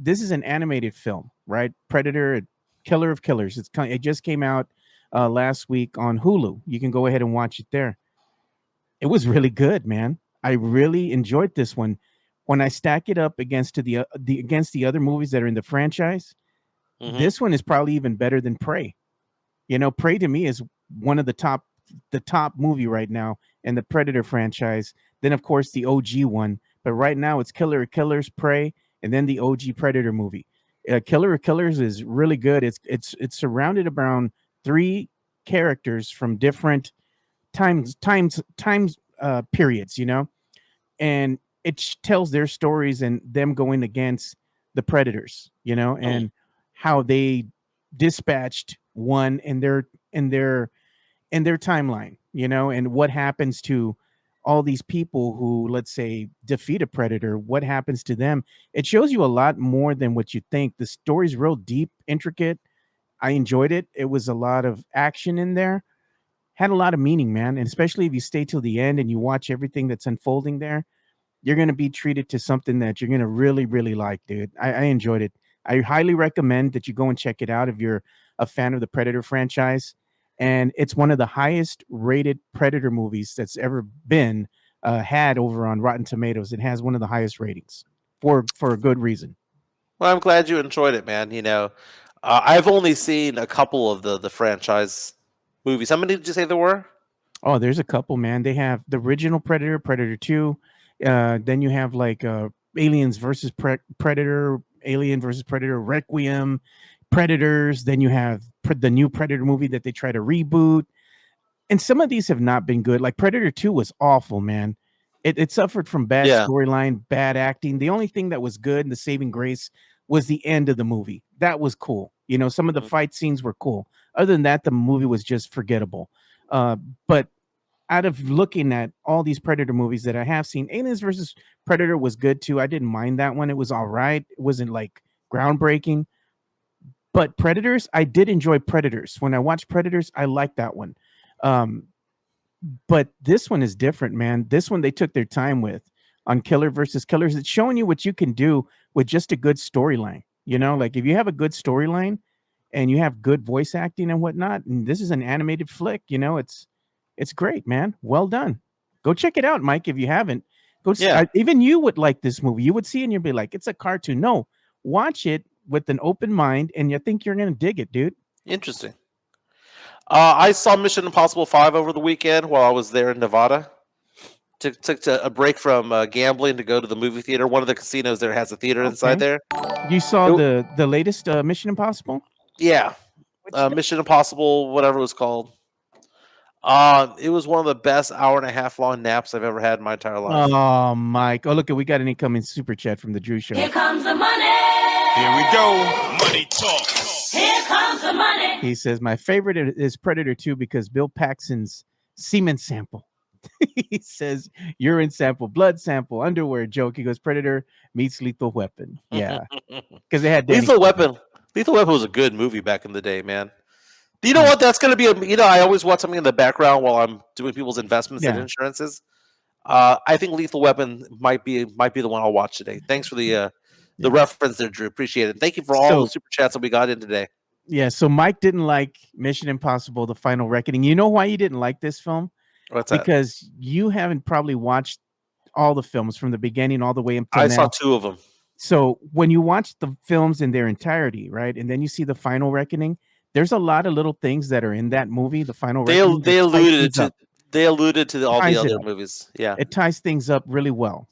this is an animated film, right? Predator, Killer of Killers. It just came out last week on Hulu. You can go ahead and watch it there. It was really good, man. I really enjoyed this one. When I stack it up against the other movies that are in the franchise, this one is probably even better than Prey. Prey to me is one of the top movie right now in the Predator franchise. Then of course the OG one, but right now it's Killer of Killers, Prey, and then the OG Predator movie. Killer of Killers is really good. It's surrounded around 3 characters from different times periods, and it tells their stories and them going against the Predators, and how they dispatched one in their timeline, and what happens to all these people who, let's say, defeat a predator, what happens to them. It shows you a lot more than what you think. The story's real deep, intricate. I enjoyed it. It was a lot of action in there. Had a lot of meaning, man. And especially if you stay till the end and you watch everything that's unfolding there, you're going to be treated to something that you're going to really, really like, dude. I enjoyed it. I highly recommend that you go and check it out if you're a fan of the Predator franchise. And it's one of the highest rated Predator movies that's ever been had over on Rotten Tomatoes. It has one of the highest ratings for a good reason. Well, I'm glad you enjoyed it, man. I've only seen a couple of the franchise movies. How many did you say there were? Oh, there's a couple, man. They have the original Predator, Predator 2. Then you have like Aliens versus Predator, Alien versus Predator, Requiem, Predators. Then you have the new Predator movie that they try to reboot. And some of these have not been good. Like Predator 2 was awful, man. It suffered from bad storyline, bad acting. The only thing that was good and the saving grace was the end of the movie. That was cool. Some of the fight scenes were cool. Other than that, the movie was just forgettable. But out of looking at all these Predator movies that I have seen, Aliens versus Predator was good too. I didn't mind that one. It was all right. It wasn't like groundbreaking. But Predators, I did enjoy Predators. When I watched Predators, I liked that one. But this one is different, man. This one they took their time with on Killer versus Killers. It's showing you what you can do with just a good storyline. Like if you have a good storyline and you have good voice acting and whatnot, and this is an animated flick, it's great, man. Well done. Go check it out, Mike, if you haven't. Go see, even you would like this movie. You would see it and you'd be like, it's a cartoon. No, watch it with an open mind and you think you're going to dig it, dude. Interesting. I saw Mission Impossible 5 over the weekend while I was there in Nevada. Took a break from gambling to go to the movie theater. One of the casinos there has a theater inside there. You saw the latest Mission Impossible? Yeah. Mission Impossible, whatever it was called. It was one of the best hour-and-a-half long naps I've ever had in my entire life. Oh, Mike. Oh, look, we got an incoming super chat from the Drew Show. Here comes the money. Here we go. Money talk. Here comes the money. He says, my favorite is Predator 2 because Bill Paxton's semen sample. He says, urine sample, blood sample, underwear joke. He goes, Predator meets Lethal Weapon. Yeah. Because they had Lethal Weapon. Lethal Weapon was a good movie back in the day, man. Do you know what? That's going to be I always watch something in the background while I'm doing people's investments and insurances. I think Lethal Weapon might be the one I'll watch today. Thanks for the reference there, Drew. Appreciate it. Thank you for all the super chats that we got in today. Yeah, so Mike didn't like Mission Impossible: The Final Reckoning. You know why you didn't like this film? What's that? Because you haven't probably watched all the films from the beginning all the way until I now. saw 2 of them. So when you watch the films in their entirety, right, and then you see The Final Reckoning, there's a lot of little things that are in that movie, The Final Reckoning. They alluded to all the other movies. Yeah, it ties things up really well,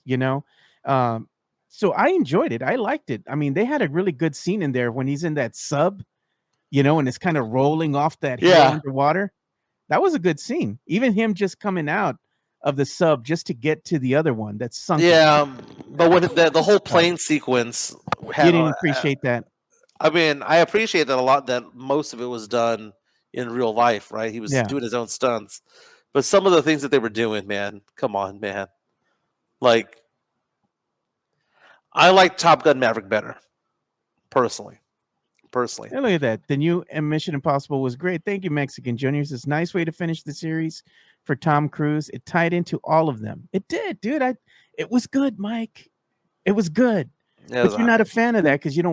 So I enjoyed it. I liked it. I mean, they had a really good scene in there when he's in that sub, and it's kind of rolling off that hill underwater. That was a good scene. Even him just coming out of the sub just to get to the other one that's sunk. Yeah, but when the whole plane sequence, you didn't appreciate that. I mean, I appreciate that a lot. That most of it was done in real life, right? He was doing his own stunts, but some of the things that they were doing, man, come on, man. Like, I like Top Gun Maverick better, personally. Hey, look at that. The new Mission Impossible was great. Thank you, Mexican Juniors. It's a nice way to finish the series for Tom Cruise. It tied into all of them. It did, dude. It was good, Mike. It was good. But you're not a fan of that because you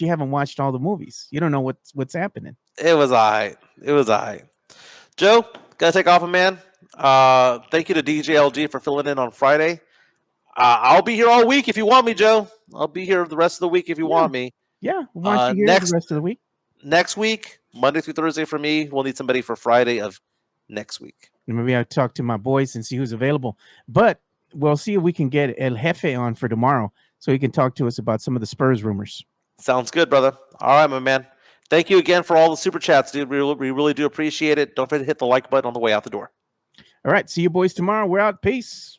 haven't watched all the movies. You don't know what's happening. It was all right. Joe, gotta take off, man. Thank you to DJLG for filling in on Friday. I'll be here all week if you want me, Joe. I'll be here the rest of the week if you want me. Yeah, why don't you here the rest of the week? Next week, Monday through Thursday for me. We'll need somebody for Friday of next week. Maybe I'll talk to my boys and see who's available. But we'll see if we can get El Jefe on for tomorrow so he can talk to us about some of the Spurs rumors. Sounds good, brother. All right, my man. Thank you again for all the super chats, dude. We really do appreciate it. Don't forget to hit the like button on the way out the door. All right, see you boys tomorrow. We're out. Peace.